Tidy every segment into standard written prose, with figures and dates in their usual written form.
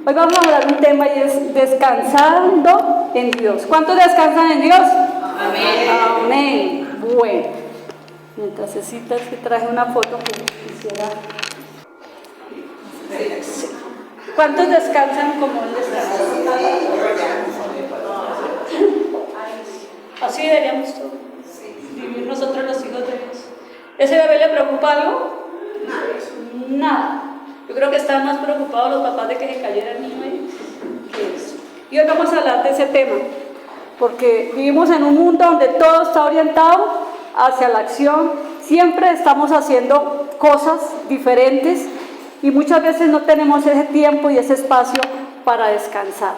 Hoy vamos a hablar de un tema y es descansando en Dios. ¿Cuántos descansan en Dios? Amén. Amén. Bueno, mientras citas que traje una foto que quisiera. ¿Cuántos descansan como Él descansa? Así deberíamos todos vivir nosotros los hijos de Dios. ¿Ese bebé le preocupa algo? Nada. Yo creo que están más preocupados los papás de que se cayera el niño ahí que eso. Y hoy vamos a hablar de ese tema, porque vivimos en un mundo donde todo está orientado hacia la acción. Siempre estamos haciendo cosas diferentes y muchas veces no tenemos ese tiempo y ese espacio para descansar,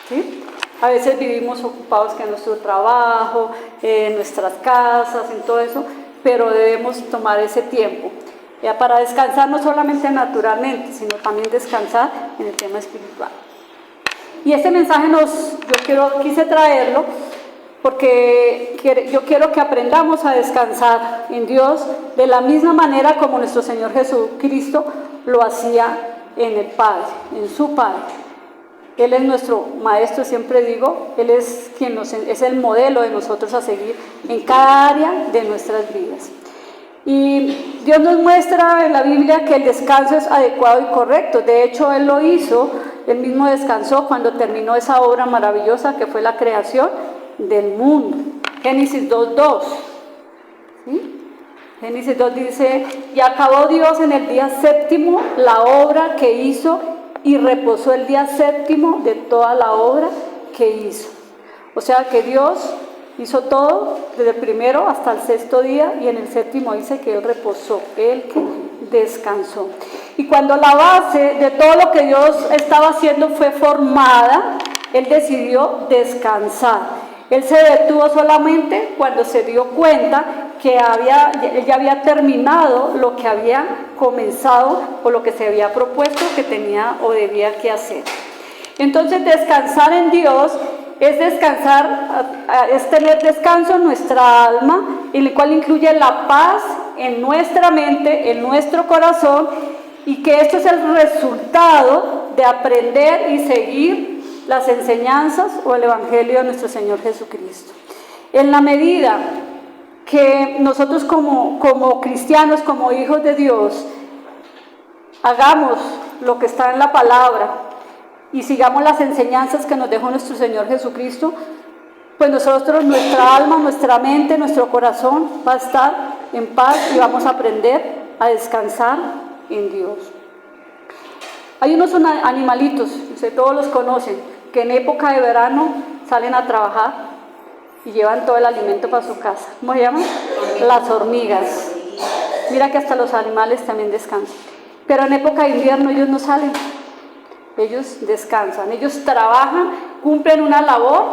¿sí? A veces vivimos ocupados en nuestro trabajo, en nuestras casas, en todo eso, pero debemos tomar ese tiempo para descansar no solamente naturalmente, sino también descansar en el tema espiritual. Y este mensaje quise traerlo porque yo quiero que aprendamos a descansar en Dios de la misma manera como nuestro Señor Jesucristo lo hacía en el Padre, en su Padre. Él es nuestro maestro, siempre digo, Él es es el modelo de nosotros a seguir en cada área de nuestras vidas. Y Dios nos muestra en la Biblia que el descanso es adecuado y correcto. De hecho, Él lo hizo, Él mismo descansó cuando terminó esa obra maravillosa que fue la creación del mundo. Génesis 2:2. ¿Sí? Génesis 2 dice, y acabó Dios en el día séptimo la obra que hizo y reposó el día séptimo de toda la obra que hizo. O sea que Dios hizo todo desde el primero hasta el sexto día y en el séptimo dice que Él reposó, Él que descansó. Y cuando la base de todo lo que Dios estaba haciendo fue formada, Él decidió descansar. Él se detuvo solamente cuando se dio cuenta que Él ya había terminado lo que había comenzado o lo que se había propuesto que tenía o debía que hacer. Entonces descansar en Dios es es tener descanso en nuestra alma, el cual incluye la paz en nuestra mente, en nuestro corazón, y que esto es el resultado de aprender y seguir las enseñanzas o el Evangelio de nuestro Señor Jesucristo. En la medida que nosotros como cristianos, como hijos de Dios, hagamos lo que está en la palabra y sigamos las enseñanzas que nos dejó nuestro Señor Jesucristo, pues nosotros, nuestra alma, nuestra mente, nuestro corazón va a estar en paz y vamos a aprender a descansar en Dios. Hay unos animalitos, ustedes todos los conocen, que en época de verano salen a trabajar y llevan todo el alimento para su casa. ¿Cómo se llaman? Las hormigas. Mira que hasta los animales también descansan. Pero en época de invierno ellos no salen. Ellos descansan, ellos trabajan, cumplen una labor,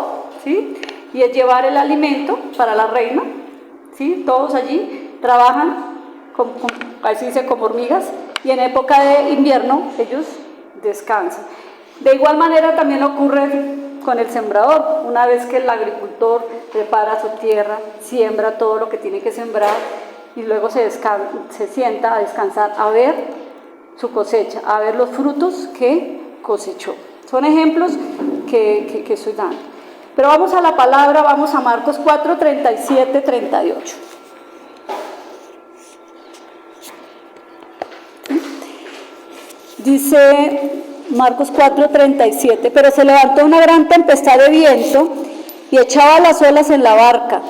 ¿sí? Y es llevar el alimento para la reina, ¿sí? Todos allí trabajan, así dice, como hormigas, y en época de invierno ellos descansan. De igual manera también ocurre con el sembrador. Una vez que el agricultor prepara su tierra, siembra todo lo que tiene que sembrar y luego se sienta a descansar, a ver su cosecha, a ver los frutos que cosechó. Son ejemplos que estoy dando. Pero vamos a la palabra, vamos a Marcos 4, 37, 38. Dice Marcos 4, 37, pero se levantó una gran tempestad de viento y echaba las olas en la barca,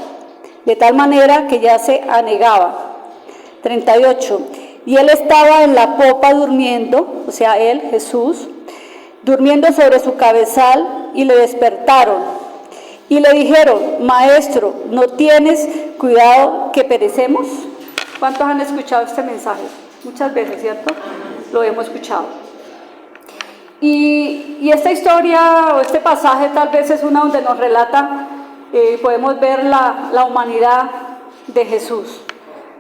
de tal manera que ya se anegaba. 38, y él estaba en la popa durmiendo, o sea, él, Jesús, durmiendo sobre su cabezal, y le despertaron y le dijeron, maestro, ¿no tienes cuidado que perecemos? ¿Cuántos han escuchado este mensaje? Muchas veces, ¿cierto? Lo hemos escuchado. Y esta historia o este pasaje tal vez es una donde nos relata, podemos ver la humanidad de Jesús.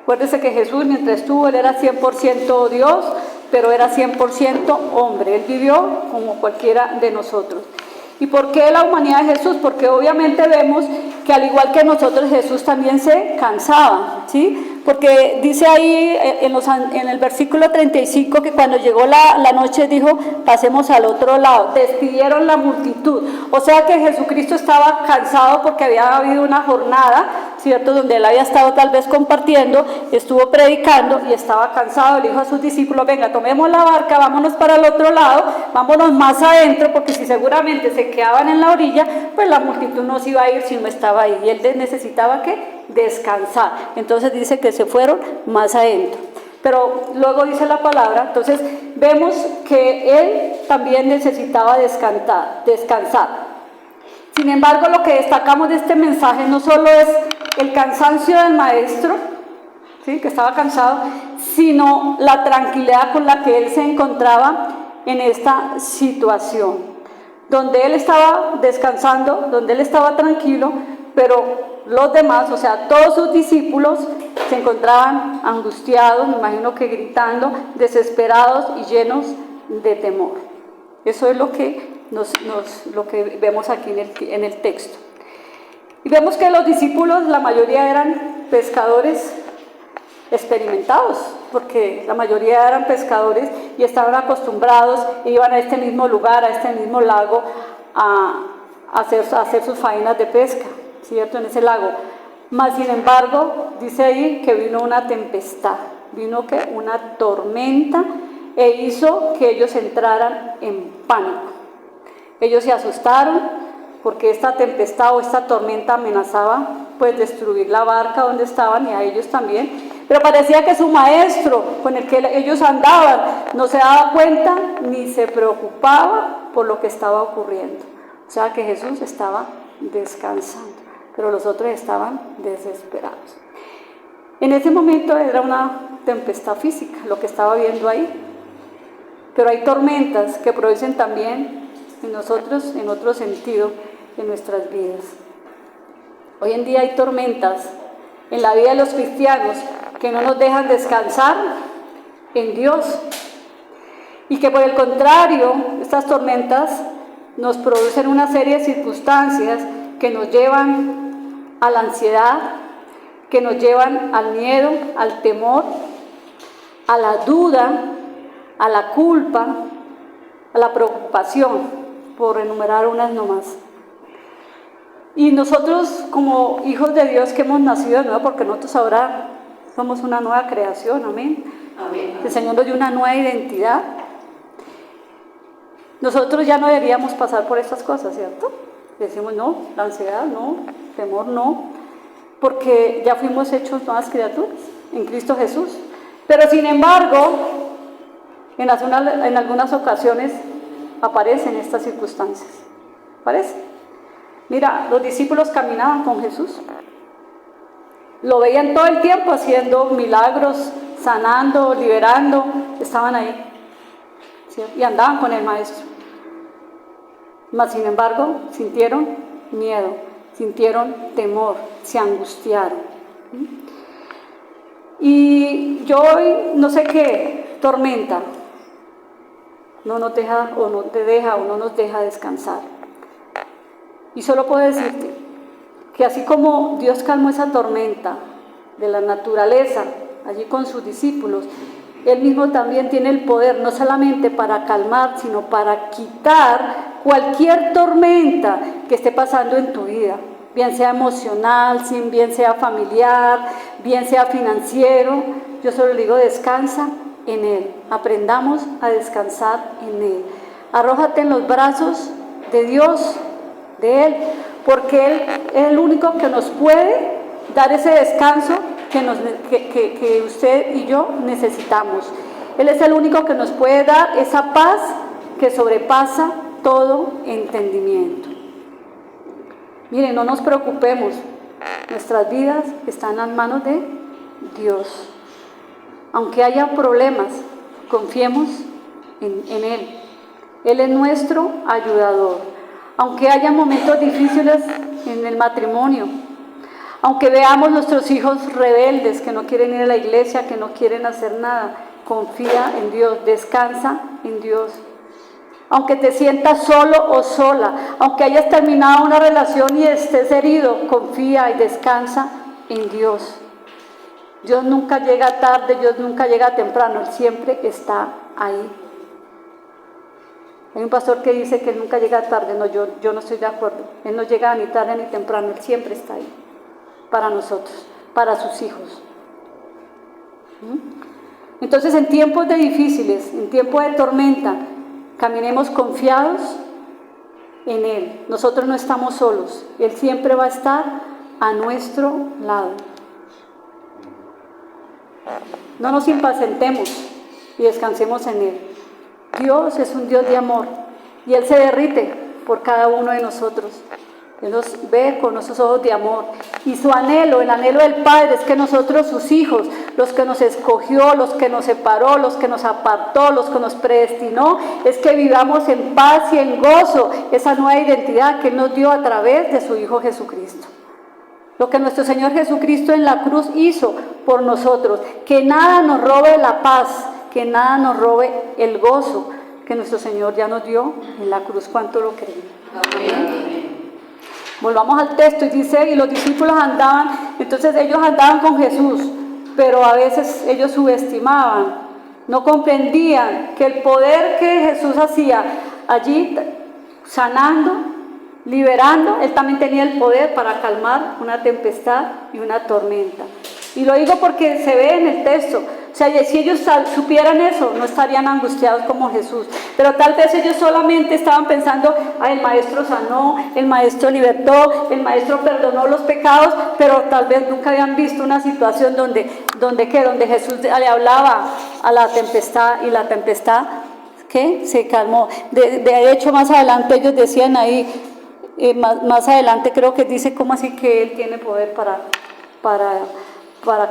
Acuérdense que Jesús, mientras estuvo, Él era 100% Dios, pero era 100% hombre. Él vivió como cualquiera de nosotros. ¿Y por qué la humanidad de Jesús? Porque obviamente vemos que al igual que nosotros, Jesús también se cansaba, ¿sí? Porque dice ahí en el versículo 35 que cuando llegó la noche dijo, pasemos al otro lado. Despidieron la multitud. O sea que Jesucristo estaba cansado porque había habido una jornada, ¿cierto? Donde él había estado tal vez compartiendo, estuvo predicando y estaba cansado. Le dijo a sus discípulos, venga, tomemos la barca, vámonos para el otro lado, vámonos más adentro, porque si seguramente se quedaban en la orilla, pues la multitud no se iba a ir si no estaba ahí. Y él necesitaba ¿qué? Descansar. Entonces dice que se fueron más adentro. Pero luego dice la palabra, entonces vemos que él también necesitaba descansar. Sin embargo, lo que destacamos de este mensaje no solo es el cansancio del maestro, ¿sí? Que estaba cansado, sino la tranquilidad con la que él se encontraba en esta situación, donde él estaba descansando, donde él estaba tranquilo, pero los demás, o sea, todos sus discípulos se encontraban angustiados, me imagino que gritando, desesperados y llenos de temor. Eso es lo que vemos aquí en el texto. Y vemos que los discípulos, la mayoría eran pescadores experimentados, porque la mayoría eran pescadores y estaban acostumbrados, iban a este mismo lugar, a este mismo lago, a hacer sus faenas de pesca, ¿cierto? En ese lago. Mas, sin embargo, dice ahí que vino una tempestad, vino que una tormenta e hizo que ellos entraran en pánico. Ellos se asustaron porque esta tempestad o esta tormenta amenazaba pues destruir la barca donde estaban y a ellos también. Pero parecía que su maestro con el que ellos andaban no se daba cuenta ni se preocupaba por lo que estaba ocurriendo. O sea que Jesús estaba descansando, pero los otros estaban desesperados. En ese momento era una tempestad física lo que estaba viendo ahí, pero hay tormentas que producen también en nosotros, en otro sentido, en nuestras vidas. Hoy en día hay tormentas en la vida de los cristianos que no nos dejan descansar en Dios y que por el contrario, estas tormentas nos producen una serie de circunstancias que nos llevan a la ansiedad, que nos llevan al miedo, al temor, a la duda, a la culpa, a la preocupación, por enumerar unas nomás. Y nosotros como hijos de Dios que hemos nacido de nuevo, porque nosotros ahora somos una nueva creación, amén. Amén. El Señor nos dio una nueva identidad. Nosotros ya no deberíamos pasar por estas cosas, ¿cierto? Decimos no, la ansiedad no, temor no, porque ya fuimos hechos nuevas criaturas en Cristo Jesús. Pero sin embargo, en algunas ocasiones aparecen estas circunstancias. ¿Aparece? Mira, los discípulos caminaban con Jesús. Lo veían todo el tiempo haciendo milagros, sanando, liberando. Estaban ahí, ¿sí? Y andaban con el Maestro. Mas, sin embargo, sintieron miedo, sintieron temor, se angustiaron. Y yo hoy no sé qué tormenta no nos deja o no te deja o no nos deja descansar. Y solo puedo decirte que así como Dios calmó esa tormenta de la naturaleza allí con sus discípulos, Él mismo también tiene el poder no solamente para calmar, sino para quitar cualquier tormenta que esté pasando en tu vida, bien sea emocional, bien sea familiar, bien sea financiero. Yo solo le digo, descansa en Él, aprendamos a descansar en Él. Arrójate en los brazos de Dios, de Él, porque Él es el único que nos puede dar ese descanso que usted y yo necesitamos. Él es el único que nos puede dar esa paz que sobrepasa todo entendimiento. Miren, no nos preocupemos, nuestras vidas están en las manos de Dios. Aunque haya problemas, confiemos en Él. Él es nuestro ayudador. Aunque haya momentos difíciles en el matrimonio, aunque veamos nuestros hijos rebeldes que no quieren ir a la iglesia, que no quieren hacer nada, confía en Dios, descansa en Dios. Aunque te sientas solo o sola, aunque hayas terminado una relación y estés herido, confía y descansa en Dios. Dios nunca llega tarde, Dios nunca llega temprano, Él siempre está ahí. Hay un pastor que dice que Él nunca llega tarde, no, yo no estoy de acuerdo. Él no llega ni tarde ni temprano, Él siempre está ahí, para nosotros, para sus hijos. Entonces, en tiempos de difíciles, en tiempos de tormenta, caminemos confiados en Él. Nosotros no estamos solos, Él siempre va a estar a nuestro lado. No nos impacientemos y descansemos en Él. Dios es un Dios de amor y Él se derrite por cada uno de nosotros. Él nos ve con esos ojos de amor y su anhelo, el anhelo del Padre es que nosotros, sus hijos, los que nos escogió, los que nos separó, los que nos apartó, los que nos predestinó, es que vivamos en paz y en gozo esa nueva identidad que Él nos dio a través de su Hijo Jesucristo. Lo que nuestro Señor Jesucristo en la cruz hizo por nosotros, que nada nos robe la paz, que nada nos robe el gozo que nuestro Señor ya nos dio en la cruz. ¿Cuánto lo creen? Amén. Volvamos al texto y dice, y los discípulos andaban, entonces ellos andaban con Jesús, pero a veces ellos subestimaban, no comprendían que el poder que Jesús hacía allí, sanando, liberando, Él también tenía el poder para calmar una tempestad y una tormenta. Y lo digo porque se ve en el texto. O sea, si ellos supieran eso, no estarían angustiados como Jesús. Pero tal vez ellos solamente estaban pensando, el maestro sanó, el maestro libertó, el maestro perdonó los pecados, pero tal vez nunca habían visto una situación donde Jesús le hablaba a la tempestad y la tempestad que se calmó. De hecho, más adelante ellos decían ahí, más adelante creo que dice cómo así que Él tiene poder para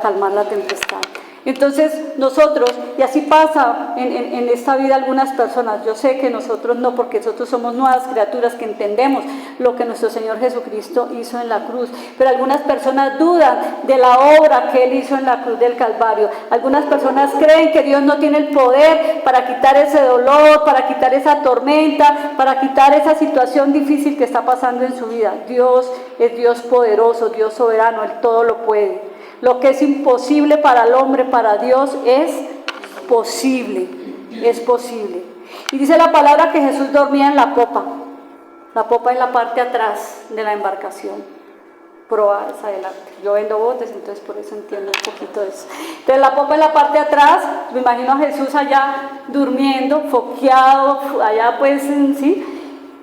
calmar la tempestad. Entonces nosotros, y así pasa en esta vida algunas personas, yo sé que nosotros no, porque nosotros somos nuevas criaturas que entendemos lo que nuestro Señor Jesucristo hizo en la cruz, pero algunas personas dudan de la obra que Él hizo en la cruz del Calvario. Algunas personas creen que Dios no tiene el poder para quitar ese dolor, para quitar esa tormenta, para quitar esa situación difícil que está pasando en su vida. Dios es Dios poderoso, Dios soberano, Él todo lo puede. Lo que es imposible para el hombre, para Dios es posible, es posible. Y dice la palabra que Jesús dormía en la popa en la parte atrás de la embarcación, proa es adelante. Yo vendo botes, entonces por eso entiendo un poquito de eso. Entonces la popa en la parte de atrás, me imagino a Jesús allá durmiendo, foqueado, allá pues, ¿sí?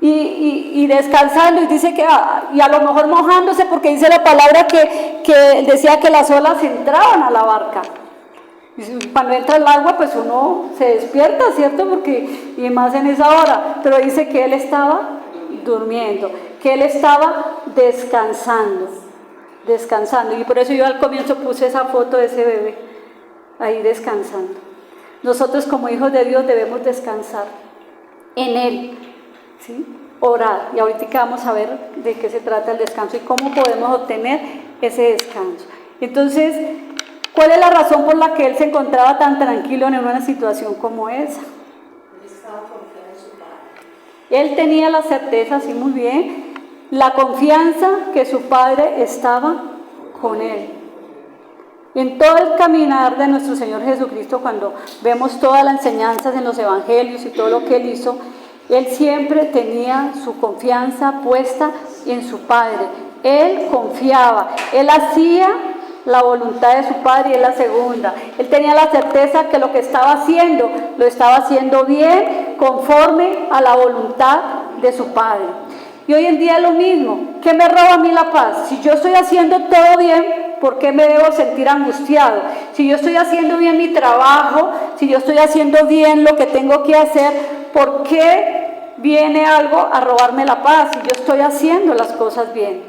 Y descansando, y dice que, y a lo mejor mojándose, porque dice la palabra que decía que las olas entraban a la barca. Y cuando entra el agua, pues uno se despierta, ¿cierto? Porque, y más en esa hora, pero dice que Él estaba durmiendo, que Él estaba descansando, y por eso yo al comienzo puse esa foto de ese bebé, ahí descansando. Nosotros como hijos de Dios debemos descansar en Él, ¿sí? Orar, y ahorita vamos a ver de qué se trata el descanso y cómo podemos obtener ese descanso. Entonces, ¿cuál es la razón por la que él se encontraba tan tranquilo en una situación como esa? Él estaba confiado en su Padre. Él tenía la certeza, sí, muy bien, la confianza que su Padre estaba con él. En todo el caminar de nuestro Señor Jesucristo, cuando vemos todas las enseñanzas en los evangelios y todo lo que Él hizo, Él siempre tenía su confianza puesta en su Padre. Él confiaba, Él hacía la voluntad de su Padre y es la segunda. Él tenía la certeza que lo que estaba haciendo, lo estaba haciendo bien, conforme a la voluntad de su Padre. Y hoy en día es lo mismo. ¿Qué me roba a mí la paz? Si yo estoy haciendo todo bien, ¿por qué me debo sentir angustiado? Si yo estoy haciendo bien mi trabajo, si yo estoy haciendo bien lo que tengo que hacer, ¿por qué viene algo a robarme la paz si yo estoy haciendo las cosas bien?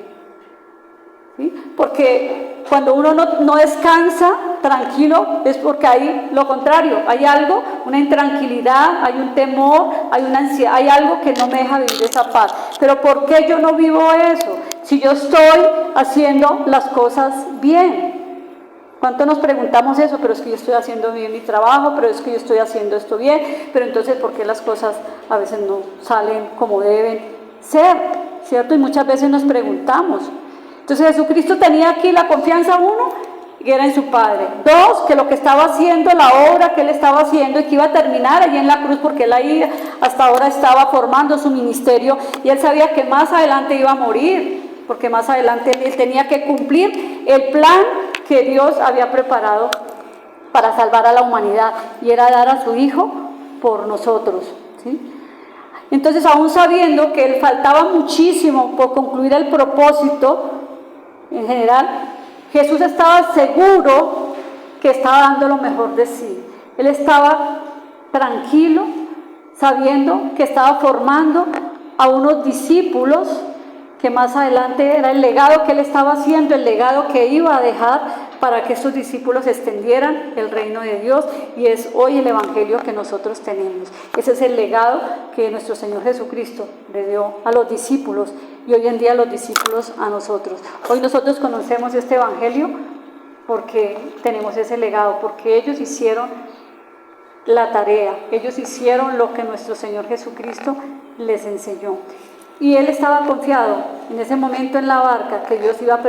¿Sí? Porque cuando uno no descansa tranquilo es porque hay lo contrario, hay algo, una intranquilidad, hay un temor, hay una ansiedad, hay algo que no me deja vivir esa paz. Pero ¿por qué yo no vivo eso? Si yo estoy haciendo las cosas bien. ¿Cuánto nos preguntamos eso? Pero es que yo estoy haciendo bien mi trabajo, pero es que yo estoy haciendo esto bien, pero entonces ¿por qué las cosas a veces no salen como deben ser? ¿Cierto? Y muchas veces nos preguntamos. Entonces Jesucristo tenía aquí la confianza, uno, que era en su Padre. 2, que lo que estaba haciendo, la obra que él estaba haciendo y que iba a terminar allí en la cruz, porque él ahí hasta ahora estaba formando su ministerio y él sabía que más adelante iba a morir, porque más adelante él tenía que cumplir el plan que Dios había preparado para salvar a la humanidad, y era dar a su Hijo por nosotros, ¿sí? Entonces, aún sabiendo que él faltaba muchísimo por concluir el propósito en general, Jesús estaba seguro que estaba dando lo mejor de sí. Él estaba tranquilo, sabiendo que estaba formando a unos discípulos que más adelante era el legado que él estaba haciendo, el legado que iba a dejar para que esos discípulos extendieran el reino de Dios, y es hoy el evangelio que nosotros tenemos. Ese es el legado que nuestro Señor Jesucristo le dio a los discípulos, y hoy en día los discípulos a nosotros. Hoy nosotros conocemos este evangelio porque tenemos ese legado, porque ellos hicieron la tarea, ellos hicieron lo que nuestro Señor Jesucristo les enseñó. Y él estaba confiado en ese momento en la barca que Dios iba a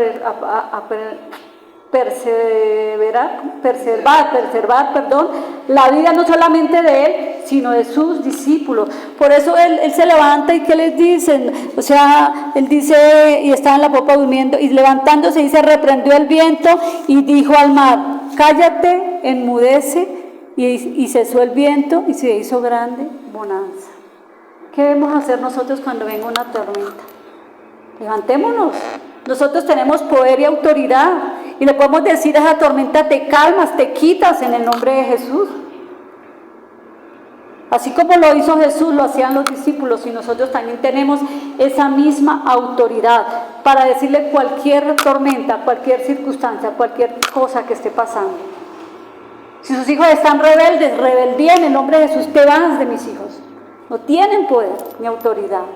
preservar la vida no solamente de él, sino de sus discípulos. Por eso él se levanta, y ¿qué les dicen? O sea, él dice, y estaba en la popa durmiendo, y levantándose dice, reprendió el viento y dijo al mar, cállate, enmudece, y cesó el viento y se hizo grande bonanza. ¿Qué debemos hacer nosotros cuando venga una tormenta? Levantémonos. Nosotros tenemos poder y autoridad, y le podemos decir a esa tormenta, te calmas, te quitas en el nombre de Jesús. Así como lo hizo Jesús, lo hacían los discípulos, y nosotros también tenemos esa misma autoridad para decirle cualquier tormenta, cualquier circunstancia, cualquier cosa que esté pasando. Si sus hijos están rebeldes, rebeldía en el nombre de Jesús, te vas de mis hijos. No tienen poder ni autoridad.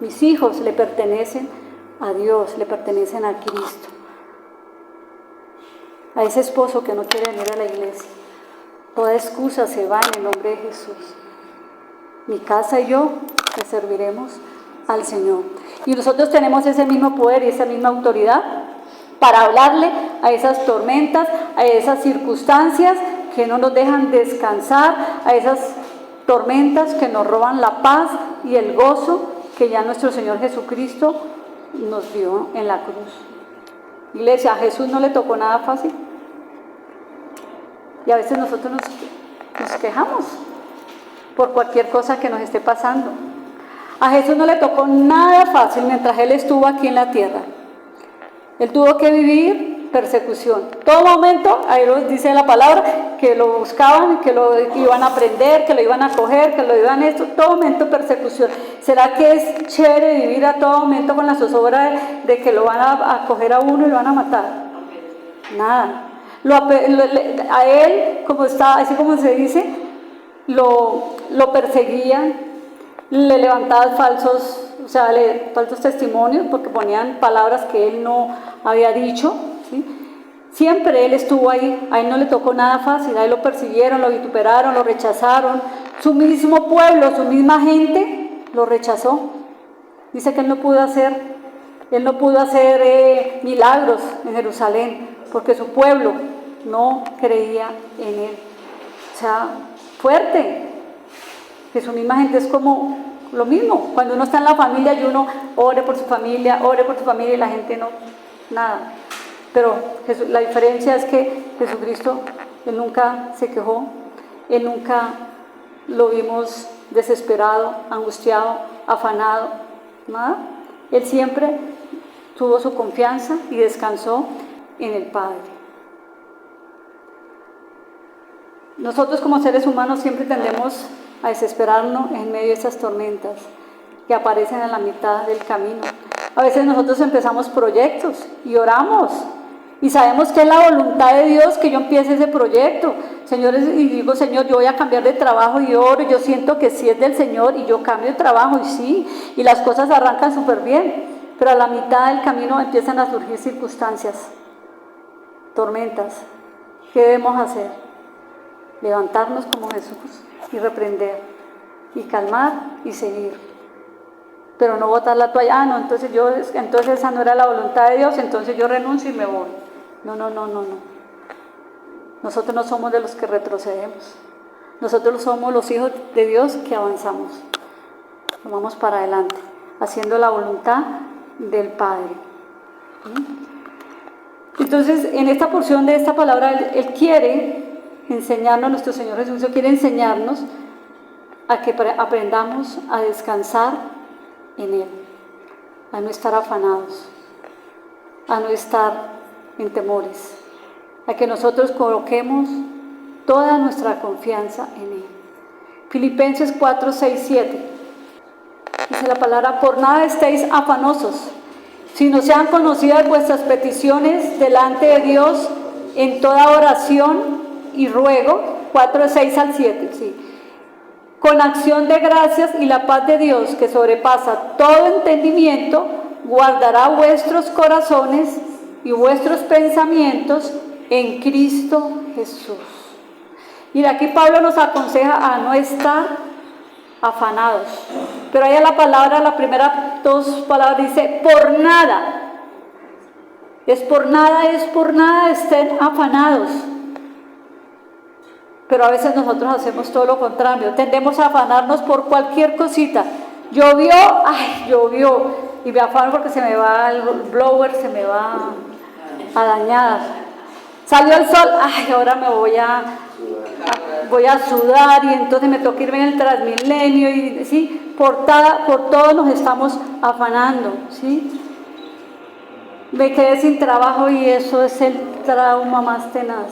Mis hijos le pertenecen a Dios, le pertenecen a Cristo. A ese esposo que no quiere venir a la iglesia, toda excusa se va en el nombre de Jesús. Mi casa y yo le serviremos al Señor. Y nosotros tenemos ese mismo poder y esa misma autoridad para hablarle a esas tormentas, a esas circunstancias que no nos dejan descansar, a esas tormentas que nos roban la paz y el gozo que ya nuestro Señor Jesucristo nos dio en la cruz. Iglesia, a Jesús no le tocó nada fácil. Y a veces nosotros nos quejamos por cualquier cosa que nos esté pasando. A Jesús no le tocó nada fácil mientras Él estuvo aquí en la tierra. Él tuvo que vivir persecución. Todo momento, ahí lo dice la palabra, que lo buscaban, que lo iban a prender, que lo iban a coger, que lo iban a esto, todo momento persecución. ¿Será que es chévere vivir a todo momento con la zozobra de que lo van a coger a uno y lo van a matar? Nada. A él, como está, así como se dice, lo perseguían, le levantaban falsos testimonios, porque ponían palabras que él no había dicho, ¿sí? Siempre él estuvo ahí, a él no le tocó nada fácil, a él lo persiguieron, lo vituperaron, lo rechazaron, su mismo pueblo, su misma gente lo rechazó. Dice que él no pudo hacer milagros en Jerusalén, porque su pueblo no creía en él. O sea, fuerte, que su misma gente es como lo mismo, cuando uno está en la familia y uno ore por su familia, y la gente no, nada. Pero la diferencia es que Jesucristo, Él nunca se quejó, Él nunca lo vimos desesperado, angustiado, afanado, nada. Él siempre tuvo su confianza y descansó en el Padre. Nosotros como seres humanos siempre tendemos a desesperarnos en medio de esas tormentas que aparecen en la mitad del camino. A veces nosotros empezamos proyectos y oramos y sabemos que es la voluntad de Dios que yo empiece ese proyecto. Señores, y digo, Señor, yo voy a cambiar de trabajo, y oro, y yo siento que sí es del Señor, y yo cambio de trabajo, y sí, y las cosas arrancan súper bien, pero a la mitad del camino empiezan a surgir circunstancias, tormentas. ¿Qué debemos hacer? Levantarnos como Jesús y reprender, y calmar y seguir, pero no botar la toalla. No, entonces esa no era la voluntad de Dios, entonces yo renuncio y me voy. No. Nosotros no somos de los que retrocedemos. Nosotros somos los hijos de Dios que avanzamos. Vamos para adelante, haciendo la voluntad del Padre. Entonces, en esta porción de esta palabra, Él quiere enseñarnos, nuestro Señor Jesús quiere enseñarnos a que aprendamos a descansar en Él, a no estar afanados, a no estar en temores, a que nosotros coloquemos toda nuestra confianza en Él. Filipenses 4, 6, 7. Dice la palabra: por nada estéis afanosos, sino sean conocidas vuestras peticiones delante de Dios en toda oración y ruego. 4, 6 al 7, sí. Con acción de gracias, y la paz de Dios, que sobrepasa todo entendimiento, guardará vuestros corazones y vuestros pensamientos en Cristo Jesús. Y de aquí Pablo nos aconseja a no estar afanados. Pero ahí la palabra, la primera dos palabras dice: por nada. Es por nada estén afanados. Pero a veces nosotros hacemos todo lo contrario. Tendemos a afanarnos por cualquier cosita. Llovió, y me afano porque se me va el blower, se me va a dañar. Salió el sol, ahora me voy a sudar, y entonces me toca irme en el Transmilenio, y ¿sí? Por todo nos estamos afanando, ¿sí? Me quedé sin trabajo, y eso es el trauma más tenaz.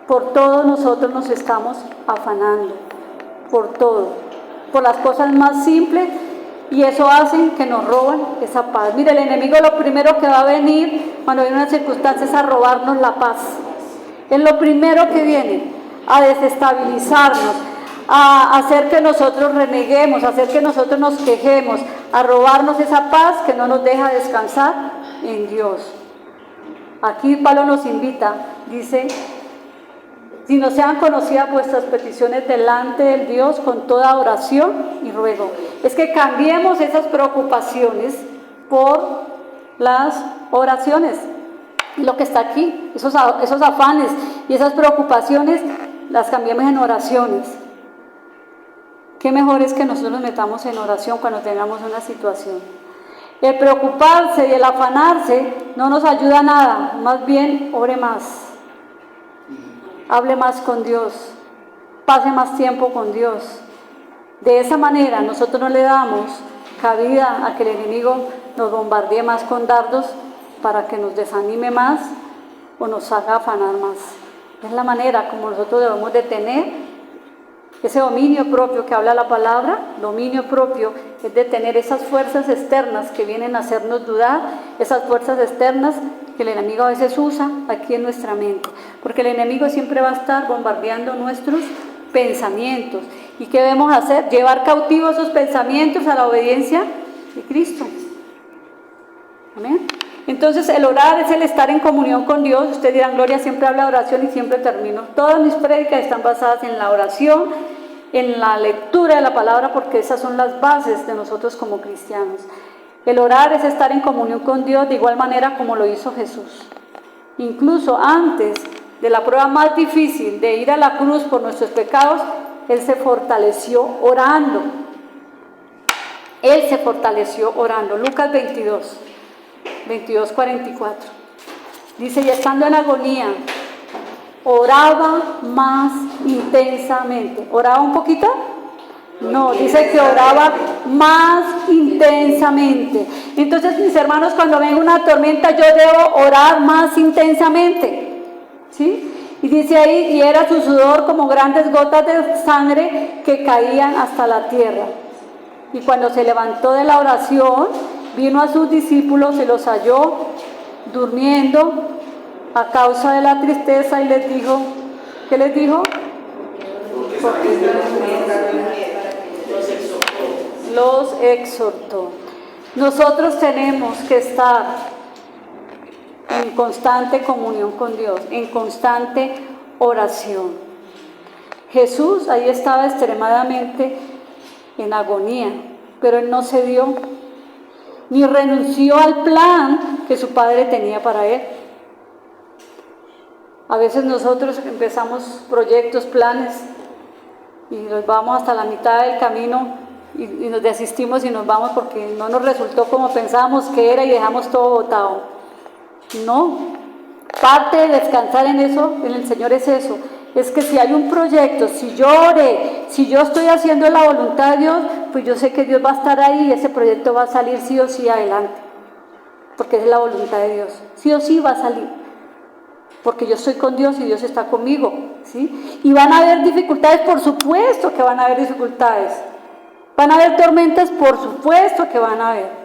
Por todo nosotros nos estamos afanando, por todo, por las cosas más simples, y eso hace que nos roban esa paz. Mire, el enemigo lo primero que va a venir cuando viene una circunstancia es a robarnos la paz. Es lo primero que viene, a desestabilizarnos, a hacer que nosotros reneguemos, a hacer que nosotros nos quejemos, a robarnos esa paz que no nos deja descansar en Dios. Aquí Pablo nos invita, dice: si no sean conocidas vuestras peticiones delante del Dios con toda oración y ruego. Es que cambiemos esas preocupaciones por las oraciones. Y lo que está aquí, esos afanes y esas preocupaciones, las cambiemos en oraciones. Qué mejor es que nosotros nos metamos en oración cuando tengamos una situación. El preocuparse y el afanarse no nos ayuda a nada, más bien ore más. Hable más con Dios, pase más tiempo con Dios. De esa manera nosotros no le damos cabida a que el enemigo nos bombardee más con dardos para que nos desanime más o nos haga afanar más. Es la manera como nosotros debemos de tener ese dominio propio que habla la palabra. Dominio propio es de tener esas fuerzas externas que vienen a hacernos dudar, esas fuerzas externas que el enemigo a veces usa aquí en nuestra mente, porque el enemigo siempre va a estar bombardeando nuestros pensamientos. ¿Y qué debemos hacer? Llevar cautivos esos pensamientos a la obediencia de Cristo. Amén. Entonces el orar es el estar en comunión con Dios. Ustedes dirán: Gloria siempre habla de oración, y siempre termino. Todas mis prédicas están basadas en la oración, en la lectura de la palabra, porque esas son las bases de nosotros como cristianos. El orar es estar en comunión con Dios de igual manera como lo hizo Jesús. Incluso antes de la prueba más difícil de ir a la cruz por nuestros pecados, Él se fortaleció orando. Él se fortaleció orando. Lucas 22, 44. Dice: y estando en agonía, oraba más intensamente. ¿Oraba un poquito? No, dice que oraba más intensamente. Entonces, mis hermanos, cuando venga una tormenta, yo debo orar más intensamente, ¿sí? Y dice ahí: y era su sudor como grandes gotas de sangre que caían hasta la tierra. Y cuando se levantó de la oración, vino a sus discípulos y los halló durmiendo a causa de la tristeza, y les dijo, ¿qué les dijo? Los exhortó. Nosotros tenemos que estar en constante comunión con Dios, en constante oración. Jesús ahí estaba extremadamente en agonía, pero Él no cedió, ni renunció al plan que su Padre tenía para Él. A veces nosotros empezamos proyectos, planes, y nos vamos hasta la mitad del camino y nos desistimos y nos vamos porque no nos resultó como pensábamos que era y dejamos todo botado. No, parte de descansar en eso, en el Señor es eso. Es que si hay un proyecto, si yo oré, si yo estoy haciendo la voluntad de Dios, pues yo sé que Dios va a estar ahí y ese proyecto va a salir sí o sí adelante. Porque es la voluntad de Dios. Sí o sí va a salir. Porque yo estoy con Dios y Dios está conmigo, ¿sí? Y van a haber dificultades, por supuesto que van a haber dificultades. Van a haber tormentas, por supuesto que van a haber.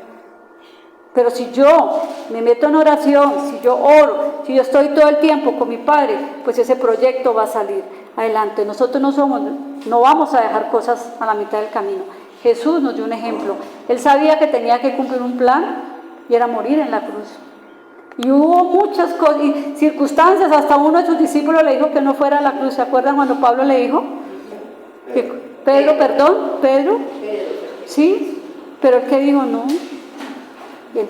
Pero si yo me meto en oración, si yo oro, si yo estoy todo el tiempo con mi Padre, pues ese proyecto va a salir adelante. Nosotros no vamos a dejar cosas a la mitad del camino. Jesús nos dio un ejemplo. Él sabía que tenía que cumplir un plan y era morir en la cruz. Y hubo muchas cosas y circunstancias, hasta uno de sus discípulos le dijo que no fuera a la cruz. ¿Se acuerdan cuando Pablo le dijo? Pedro, ¿sí? Pero el que dijo no. Él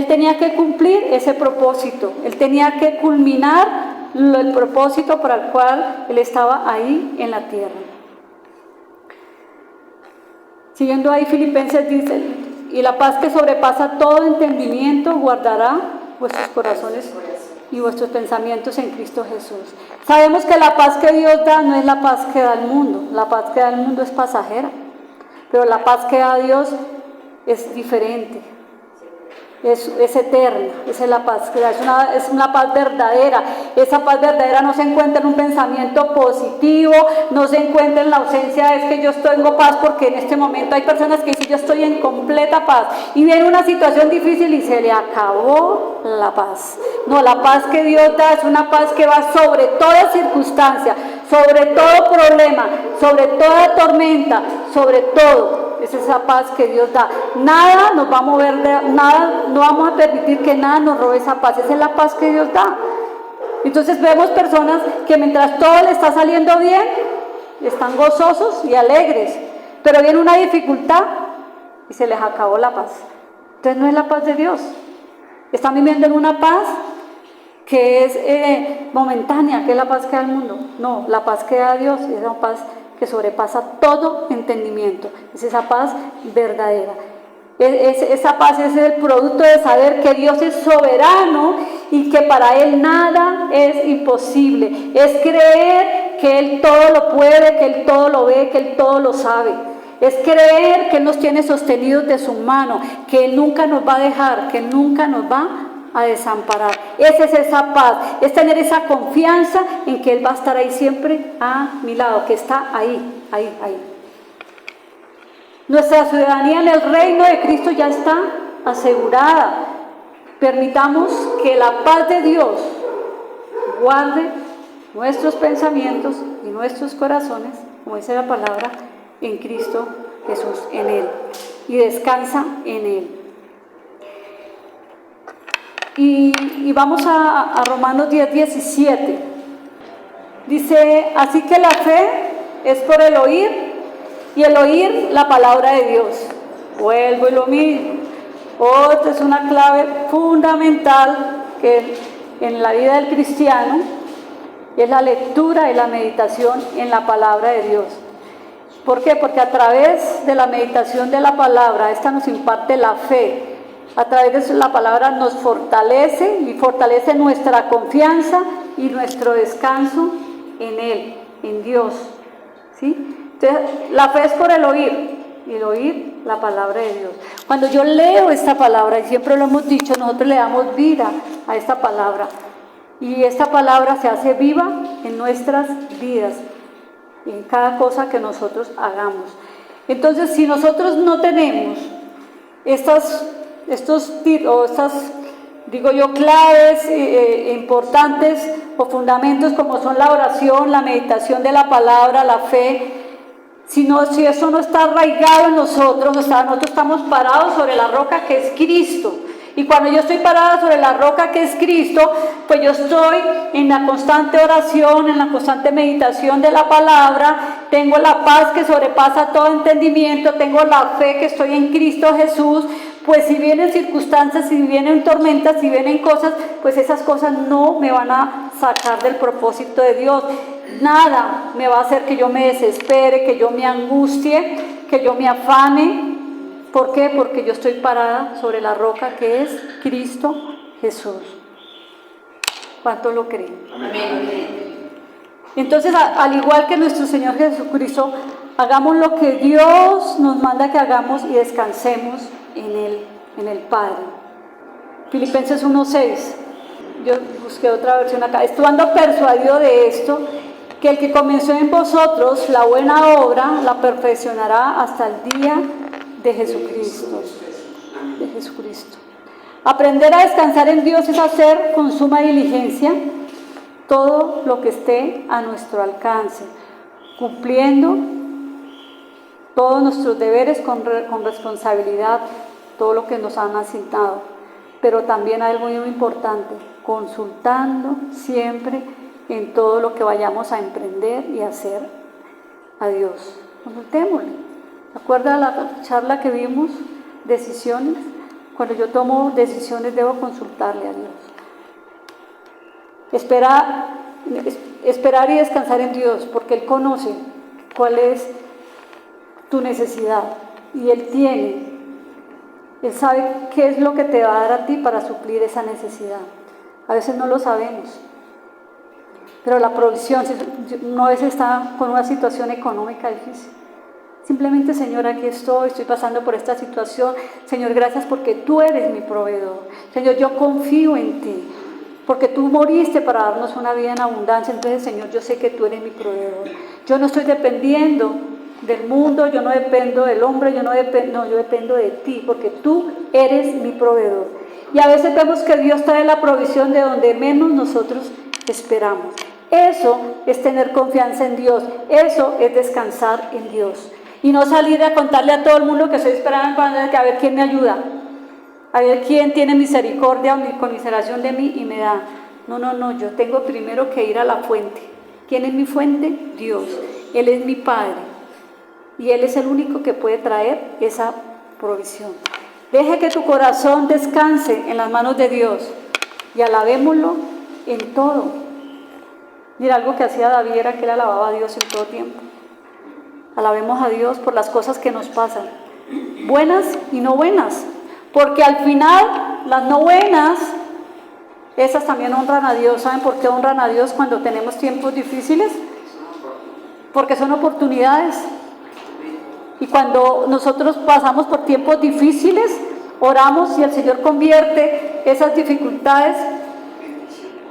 tenía que cumplir ese propósito, él tenía que culminar el propósito para el cual él estaba ahí en la tierra. Siguiendo ahí, Filipenses dice, y la paz que sobrepasa todo entendimiento guardará vuestros corazones y vuestros pensamientos en Cristo Jesús. Sabemos que la paz que Dios da no es la paz que da el mundo, la paz que da el mundo es pasajera, pero la paz que da Dios es diferente, es eterna, esa es la paz que da, es una paz verdadera. Esa paz verdadera no se encuentra en un pensamiento positivo, no se encuentra en la ausencia, es que yo tengo paz porque en este momento hay personas que dicen yo estoy en completa paz y viene una situación difícil y se le acabó la paz. No, la paz que Dios da es una paz que va sobre toda circunstancia, sobre todo problema, sobre toda tormenta, sobre todo. Es esa paz que Dios da. Nada nos va a mover nada, no vamos a permitir que nada nos robe esa paz. Esa es la paz que Dios da. Entonces vemos personas que mientras todo le está saliendo bien, están gozosos y alegres, pero viene una dificultad y se les acabó la paz. Entonces no es la paz de Dios. Están viviendo en una paz que es momentánea, que es la paz que da el mundo. No, la paz que da Dios es una paz que sobrepasa todo entendimiento, es esa paz verdadera. Esa paz es el producto de saber que Dios es soberano y que para Él nada es imposible. Es creer que Él todo lo puede, que Él todo lo ve, que Él todo lo sabe. Es creer que Él nos tiene sostenidos de su mano, que Él nunca nos va a dejar, que Él nunca nos va a desamparar. Esa es esa paz, es tener esa confianza en que Él va a estar ahí siempre a mi lado, que está ahí. Nuestra ciudadanía en el reino de Cristo ya está asegurada. Permitamos que la paz de Dios guarde nuestros pensamientos y nuestros corazones, como dice la palabra, en Cristo Jesús, en Él, y descansa en Él. Y vamos a Romanos 10:17. Dice, así que la fe es por el oír, y el oír la palabra de Dios. Vuelvo y lo mismo. Otra es una clave fundamental que en la vida del cristiano es la lectura y la meditación en la palabra de Dios. ¿Por qué? Porque a través de la meditación de la palabra, esta nos imparte la fe. A través de la palabra nos fortalece y fortalece nuestra confianza y nuestro descanso en Él, en Dios, ¿sí? Entonces, la fe es por el oír, y el oír la palabra de Dios. Cuando yo leo esta palabra, y siempre lo hemos dicho, nosotros le damos vida a esta palabra, y esta palabra se hace viva en nuestras vidas, en cada cosa que nosotros hagamos. Entonces, si nosotros no tenemos estas claves importantes o fundamentos como son la oración, la meditación de la palabra, la fe, si eso no está arraigado en nosotros, nosotros estamos parados sobre la roca que es Cristo. Y cuando yo estoy parada sobre la roca que es Cristo, pues yo estoy en la constante oración, en la constante meditación de la palabra, tengo la paz que sobrepasa todo entendimiento, tengo la fe que estoy en Cristo Jesús, pues si vienen circunstancias, si vienen tormentas, si vienen cosas, pues esas cosas no me van a sacar del propósito de Dios. Nada me va a hacer que yo me desespere, que yo me angustie, que yo me afane. ¿Por qué? Porque yo estoy parada sobre la roca que es Cristo Jesús. ¿Cuánto lo creen? Amén. Entonces, al igual que nuestro Señor Jesucristo, hagamos lo que Dios nos manda que hagamos y descansemos en Él, en el Padre. Filipenses 1:6. Yo busqué otra versión acá. Estando persuadido de esto, que el que comenzó en vosotros la buena obra, la perfeccionará hasta el día de Jesucristo. De Jesucristo. Aprender a descansar en Dios es hacer con suma diligencia todo lo que esté a nuestro alcance, cumpliendo todos nuestros deberes con responsabilidad, todo lo que nos han asignado, pero también algo muy importante, consultando siempre en todo lo que vayamos a emprender y hacer a Dios. Consultémosle. ¿Se acuerda la charla que vimos? Decisiones. Cuando yo tomo decisiones debo consultarle a Dios. Esperar y descansar en Dios, porque Él conoce cuál es tu necesidad y Él sabe qué es lo que te va a dar a ti para suplir esa necesidad. A veces no lo sabemos, pero la provisión, si uno a veces está con una situación económica difícil. Simplemente, Señor, aquí estoy pasando por esta situación. Señor, gracias porque tú eres mi proveedor. Señor, yo confío en ti, porque tú moriste para darnos una vida en abundancia. Entonces, Señor, yo sé que tú eres mi proveedor. Yo no estoy dependiendo del mundo, yo no dependo del hombre, yo dependo de ti, porque tú eres mi proveedor. Y a veces vemos que Dios trae la provisión de donde menos nosotros esperamos. Eso es tener confianza en Dios, eso es descansar en Dios. Y no salir a contarle a todo el mundo que estoy esperando a ver quién me ayuda, a ver quién tiene misericordia o conmiseración de mí y me da. No, yo tengo primero que ir a la fuente. ¿Quién es mi fuente? Dios. Él es mi Padre. Y Él es el único que puede traer esa provisión. Deje que tu corazón descanse en las manos de Dios y alabémoslo en todo. Mira, algo que hacía David era que él alababa a Dios en todo tiempo. Alabemos a Dios por las cosas que nos pasan, buenas y no buenas, porque al final las no buenas, esas también honran a Dios. ¿Saben por qué honran a Dios cuando tenemos tiempos difíciles? Porque son oportunidades. Y cuando nosotros pasamos por tiempos difíciles, oramos y el Señor convierte esas dificultades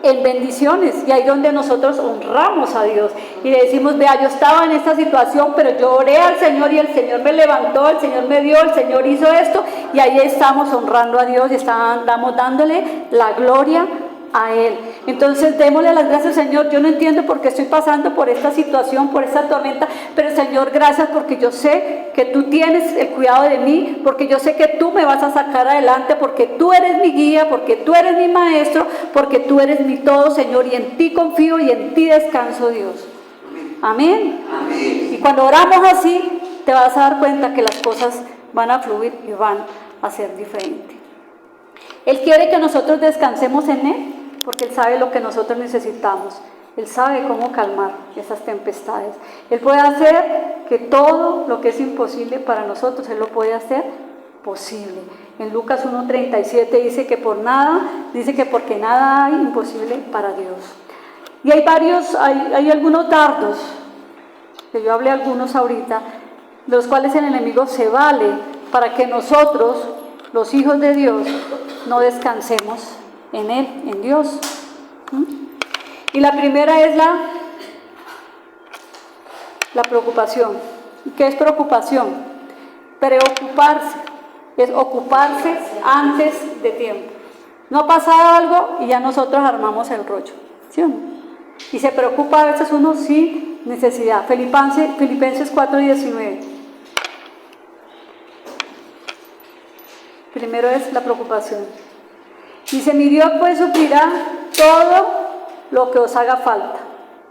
en bendiciones, y ahí donde nosotros honramos a Dios y le decimos: vea, yo estaba en esta situación, pero yo oré al Señor y el Señor me levantó, el Señor me dio, el Señor hizo esto, y ahí estamos honrando a Dios y estamos dándole la gloria a Él. Entonces démosle las gracias, Señor. Yo no entiendo por qué estoy pasando por esta situación, por esta tormenta, pero Señor, gracias porque yo sé que tú tienes el cuidado de mí, porque yo sé que tú me vas a sacar adelante, porque tú eres mi guía, porque tú eres mi maestro, porque tú eres mi todo, Señor, y en ti confío y en ti descanso, Dios. Amén. Amén. Y cuando oramos así, te vas a dar cuenta que las cosas van a fluir y van a ser diferentes. Él quiere que nosotros descansemos en Él, porque Él sabe lo que nosotros necesitamos. Él sabe cómo calmar esas tempestades. Él puede hacer que todo lo que es imposible para nosotros, Él lo puede hacer posible. En Lucas 1:37 dice que porque nada hay imposible para Dios. Y hay algunos dardos, que yo hablé algunos ahorita, de los cuales el enemigo se vale para que nosotros, los hijos de Dios, no descansemos en Él, en Dios. Y la primera es la preocupación. ¿Qué es preocupación? Preocuparse, es ocuparse antes de tiempo. No ha pasado algo y ya nosotros armamos el rollo, ¿sí o no? Y se preocupa a veces uno sin necesidad. Filipenses 4:19. Primero es la preocupación. Dice: mi Dios pues suplirá todo lo que os haga falta.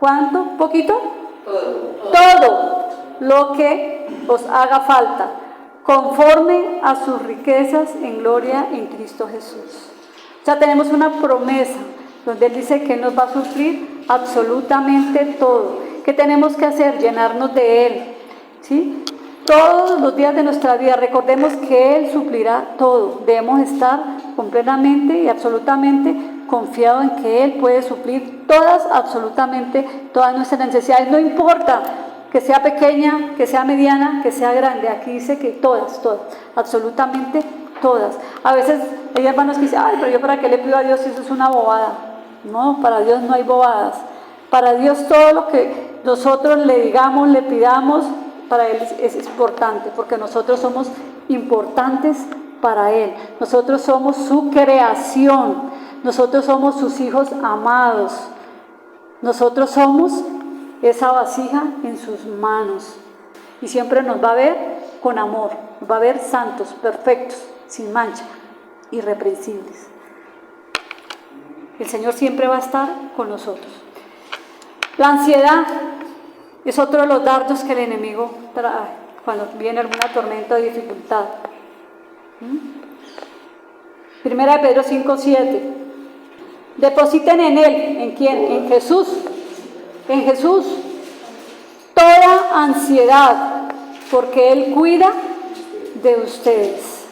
¿Cuánto? ¿Poquito? Todo lo que os haga falta, conforme a sus riquezas en gloria en Cristo Jesús. O sea, tenemos una promesa donde Él dice que Él nos va a suplir absolutamente todo. ¿Qué tenemos que hacer? Llenarnos de Él, ¿sí? Todos los días de nuestra vida, recordemos que Él suplirá todo. Debemos estar completamente y absolutamente confiados en que Él puede suplir absolutamente todas nuestras necesidades. No importa que sea pequeña, que sea mediana, que sea grande. Aquí dice que todas, absolutamente todas. A veces hay hermanos que dicen, ay, pero yo para qué le pido a Dios si eso es una bobada. No, para Dios no hay bobadas. Para Dios todo lo que nosotros le digamos, le pidamos, para Él es importante, porque nosotros somos importantes para Él. Nosotros somos su creación. Nosotros somos sus hijos amados. Nosotros somos esa vasija en sus manos. Y siempre nos va a ver con amor. Nos va a ver santos, perfectos, sin mancha, irreprensibles. El Señor siempre va a estar con nosotros. La ansiedad es otro de los dardos que el enemigo trae cuando viene alguna tormenta o dificultad. Primera de Pedro 5:7. Depositen en Él. ¿En quién? En Jesús. En Jesús. Toda ansiedad, porque Él cuida de ustedes.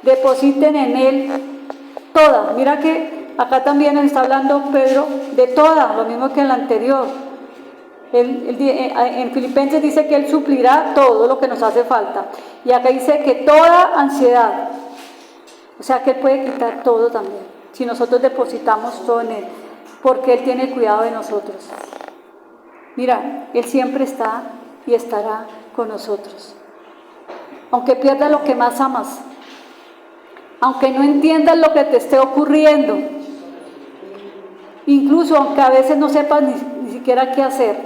Depositen en Él toda. Mira que acá también está hablando Pedro de toda, lo mismo que en la anterior. En Filipenses dice que Él suplirá todo lo que nos hace falta. Y acá dice que toda ansiedad, o sea que Él puede quitar todo también, si nosotros depositamos todo en Él, porque Él tiene cuidado de nosotros. Mira, Él siempre está y estará con nosotros. Aunque pierdas lo que más amas, aunque no entiendas lo que te esté ocurriendo, incluso aunque a veces no sepas ni siquiera qué hacer,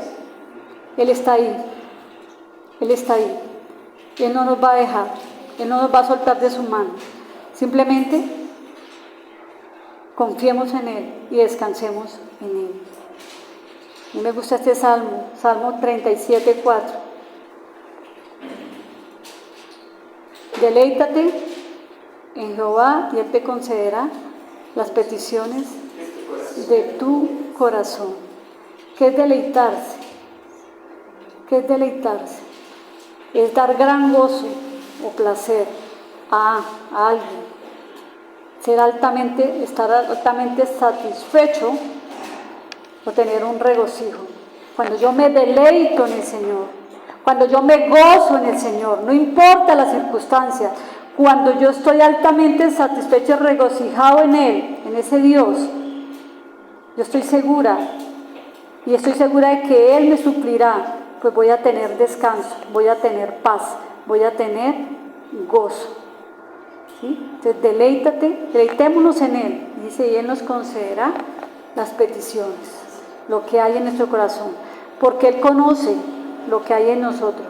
Él está ahí. Él está ahí. Él no nos va a dejar. Él no nos va a soltar de su mano. Simplemente confiemos en Él y descansemos en Él. A mí me gusta este salmo, Salmo 37:4. Deleítate en Jehová y Él te concederá las peticiones de tu corazón. ¿Qué es deleitarse? ¿Qué es deleitarse? Es dar gran gozo o placer a alguien. Estar altamente satisfecho o tener un regocijo. Cuando yo me deleito en el Señor, cuando yo me gozo en el Señor, no importa las circunstancias, cuando yo estoy altamente satisfecho y regocijado en Él, en ese Dios, yo estoy segura, y estoy segura de que Él me suplirá, pues voy a tener descanso, voy a tener paz, voy a tener gozo. ¿Sí? Entonces deleitémonos en Él, dice, y Él nos concederá las peticiones, lo que hay en nuestro corazón, porque Él conoce lo que hay en nosotros,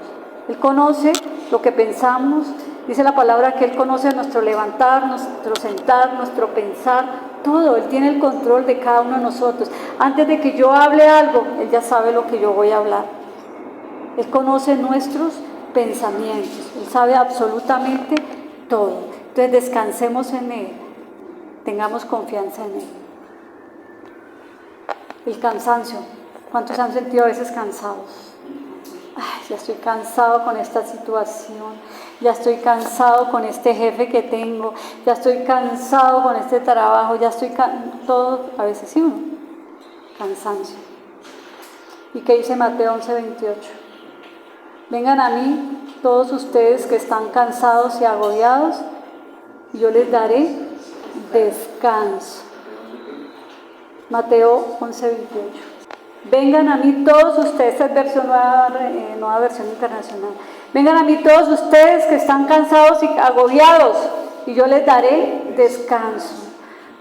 Él conoce lo que pensamos, dice la palabra que Él conoce nuestro levantar, nuestro sentar, nuestro pensar, todo. Él tiene el control de cada uno de nosotros. Antes de que yo hable algo, Él ya sabe lo que yo voy a hablar. Él conoce nuestros pensamientos, Él sabe absolutamente todo. Entonces descansemos en Él, tengamos confianza en Él. El cansancio, ¿cuántos se han sentido a veces cansados? Ay, ya estoy cansado con esta situación, ya estoy cansado con este jefe que tengo, ya estoy cansado con este trabajo, ya estoy todo, a veces sí, cansancio. ¿Y qué dice Mateo 11:28? Vengan a mí todos ustedes que están cansados y agobiados, y yo les daré descanso. Mateo 11:28. Vengan a mí todos ustedes, esta es versión nueva versión internacional. Vengan a mí todos ustedes que están cansados y agobiados, y yo les daré descanso.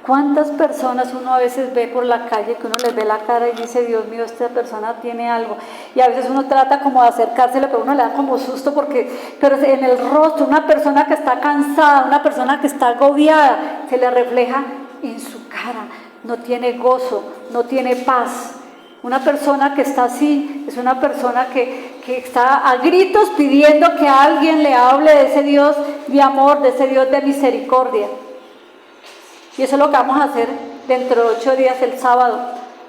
¿Cuántas personas uno a veces ve por la calle que uno les ve la cara y dice, Dios mío, esta persona tiene algo? Y a veces uno trata como de acercársele, pero uno le da como susto pero en el rostro, una persona que está cansada, una persona que está agobiada, se le refleja en su cara. No tiene gozo, no tiene paz. Una persona que está así es una persona que que está a gritos pidiendo que alguien le hable de ese Dios de amor, de ese Dios de misericordia. Y eso es lo que vamos a hacer dentro de 8 días, el sábado.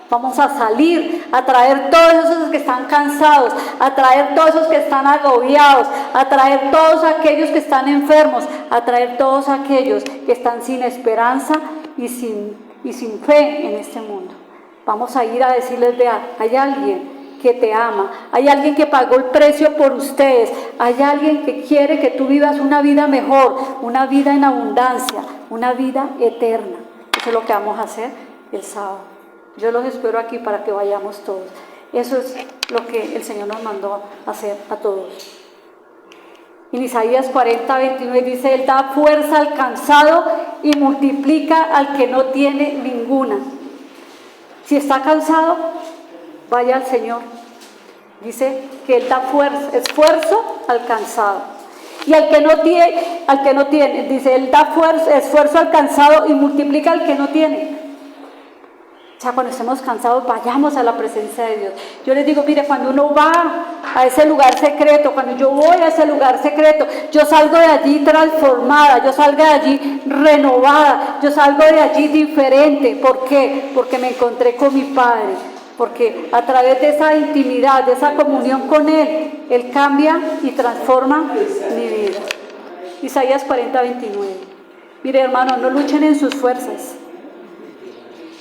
Vamos a salir, a traer todos esos que están cansados, a traer todos esos que están agobiados, a traer todos aquellos que están enfermos, a traer todos aquellos que están sin esperanza y sin fe en este mundo. Vamos a ir a decirles, vea, hay alguien que te ama, hay alguien que pagó el precio por ustedes, hay alguien que quiere que tú vivas una vida mejor, una vida en abundancia, una vida eterna. Eso es lo que vamos a hacer el sábado. Yo los espero aquí para que vayamos todos. Eso es lo que el Señor nos mandó a hacer a todos. En Isaías 40, 29 dice, Él da fuerza al cansado y multiplica al que no tiene ninguna. Si está cansado, vaya al Señor. Dice que Él da fuerza, esfuerzo al cansado. Y al que no tiene, dice, Él da esfuerzo al cansado y multiplica al que no tiene. O sea, cuando estemos cansados, vayamos a la presencia de Dios. Yo les digo, mire, cuando uno va a ese lugar secreto, cuando yo voy a ese lugar secreto, yo salgo de allí transformada, yo salgo de allí renovada, yo salgo de allí diferente. ¿Por qué? Porque me encontré con mi Padre. Porque a través de esa intimidad, de esa comunión con Él, Él cambia y transforma mi vida. Isaías 40, 29. Mire, hermano, no luchen en sus fuerzas.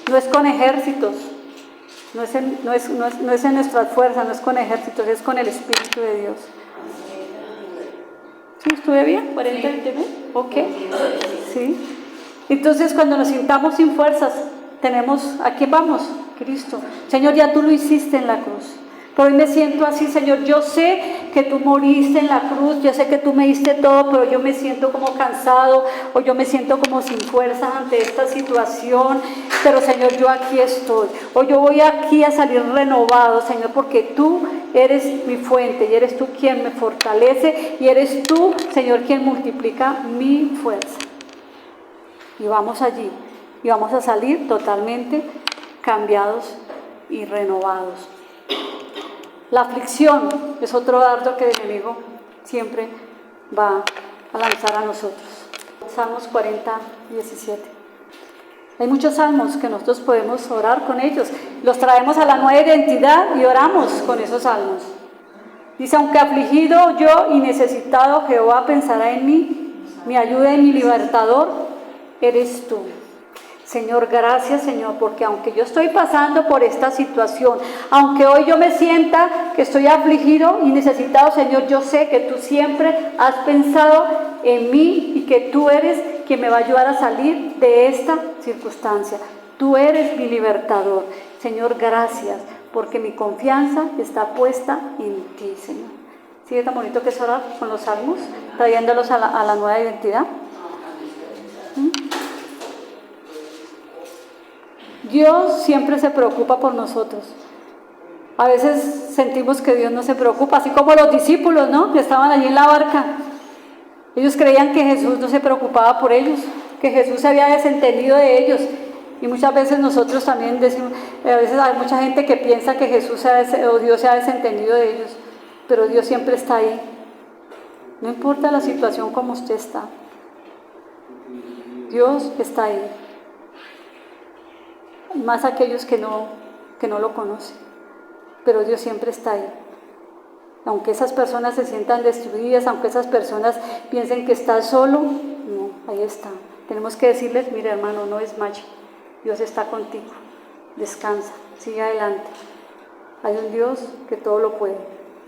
No es con ejércitos, no es en nuestras fuerzas, no es con ejércitos, es con el Espíritu de Dios. ¿Sí? ¿Estuve bien? ¿40, 29? Ok. ¿Sí? Entonces, cuando nos sintamos sin fuerzas, ¿a quién vamos? Cristo. Señor, ya tú lo hiciste en la cruz. Pero hoy me siento así, Señor, yo sé que tú moriste en la cruz, yo sé que tú me diste todo, pero yo me siento como cansado, o yo me siento como sin fuerzas ante esta situación, pero Señor, yo aquí estoy, o yo voy aquí a salir renovado, Señor, porque tú eres mi fuente, y eres tú quien me fortalece, y eres tú, Señor, quien multiplica mi fuerza. Y vamos allí, y vamos a salir totalmente cambiados y renovados. La aflicción es otro dardo que el enemigo siempre va a lanzar a nosotros. Salmos 40, 17. Hay muchos salmos que nosotros podemos orar con ellos. Los traemos a la nueva identidad y oramos con esos salmos. Dice, aunque afligido yo y necesitado, Jehová pensará en mí, mi ayuda y mi libertador eres tú. Señor, gracias, Señor, porque aunque yo estoy pasando por esta situación, aunque hoy yo me sienta que estoy afligido y necesitado, Señor, yo sé que tú siempre has pensado en mí y que tú eres quien me va a ayudar a salir de esta circunstancia. Tú eres mi libertador. Señor, gracias, porque mi confianza está puesta en ti, Señor. ¿Sí es tan bonito que es orar con los salmos, trayéndolos a la nueva identidad? Dios siempre se preocupa por nosotros. A veces sentimos que Dios no se preocupa, así como los discípulos, ¿no? Que estaban allí en la barca. Ellos creían que Jesús no se preocupaba por ellos, que Jesús se había desentendido de ellos. Y muchas veces nosotros también decimos, a veces hay mucha gente que piensa que Dios se ha desentendido de ellos, pero Dios siempre está ahí. No importa la situación como usted está, Dios está ahí. Más aquellos que no lo conocen, pero Dios siempre está ahí. Aunque esas personas se sientan destruidas, aunque esas personas piensen que está solo, no, ahí está. Tenemos que decirles, mira hermano, no es macho, Dios está contigo, descansa, sigue adelante. Hay un Dios que todo lo puede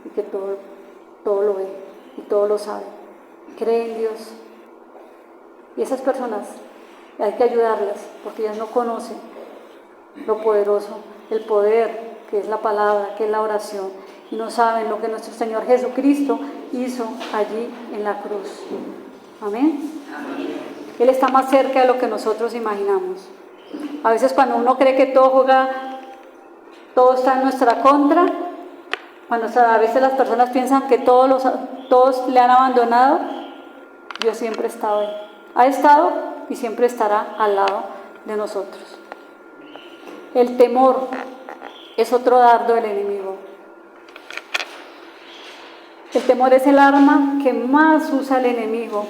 y que todo lo ve y todo lo sabe. Cree en Dios. Y esas personas hay que ayudarlas porque ellas no conocen lo poderoso, el poder que es la palabra, que es la oración, y no saben lo que nuestro Señor Jesucristo hizo allí en la cruz. Amén. Él está más cerca de lo que nosotros imaginamos. A veces cuando uno cree que todo está en nuestra contra, cuando a veces las personas piensan que todos le han abandonado, Dios siempre ha estado y siempre estará al lado de nosotros. El temor es otro dardo del enemigo. El temor es el arma que más usa el enemigo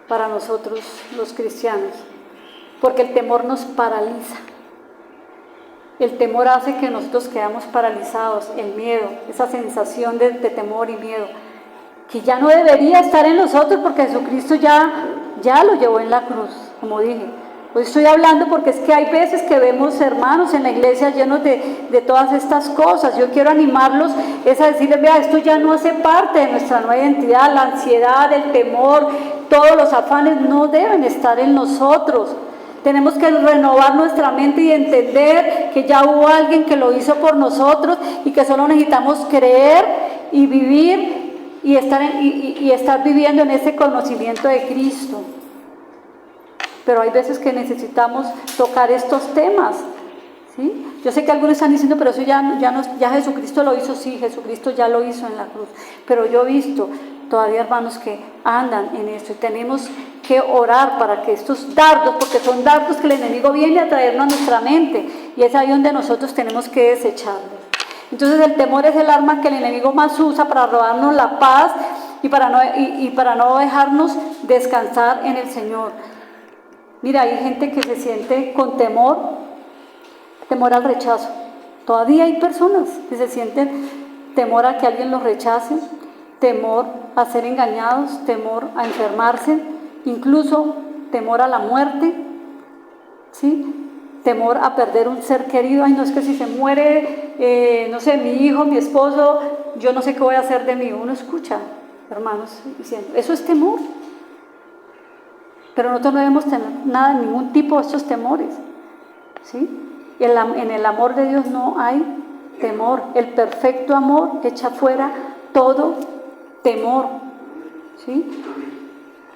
para nosotros los cristianos, porque el temor nos paraliza. El temor hace que nosotros quedamos paralizados, el miedo, esa sensación de temor y miedo, que ya no debería estar en nosotros porque Jesucristo ya lo llevó en la cruz, como dije. Hoy estoy hablando porque es que hay veces que vemos hermanos en la iglesia llenos de todas estas cosas. Yo quiero animarlos, es a decirles, vea, esto ya no hace parte de nuestra nueva identidad, la ansiedad, el temor, todos los afanes no deben estar en nosotros. Tenemos que renovar nuestra mente y entender que ya hubo alguien que lo hizo por nosotros y que solo necesitamos creer y vivir y estar viviendo en ese conocimiento de Cristo. Pero hay veces que necesitamos tocar estos temas, ¿sí? Yo sé que algunos están diciendo, pero eso ya Jesucristo lo hizo. Sí, Jesucristo ya lo hizo en la cruz. Pero yo he visto todavía hermanos que andan en esto y tenemos que orar para que estos dardos, porque son dardos que el enemigo viene a traernos a nuestra mente, y es ahí donde nosotros tenemos que desecharlos. Entonces el temor es el arma que el enemigo más usa para robarnos la paz y para no dejarnos descansar en el Señor. Mira, hay gente que se siente con temor al rechazo. Todavía hay personas que se sienten temor a que alguien los rechace, temor a ser engañados, temor a enfermarse, incluso temor a la muerte, ¿sí? Temor a perder un ser querido. Ay, no, es que si se muere, no sé, mi hijo, mi esposo, yo no sé qué voy a hacer de mí. Uno escucha, hermanos, diciendo, eso es temor. Pero nosotros no debemos tener nada, ningún tipo de estos temores, ¿sí? En el amor de Dios no hay temor. El perfecto amor echa fuera todo temor, ¿sí?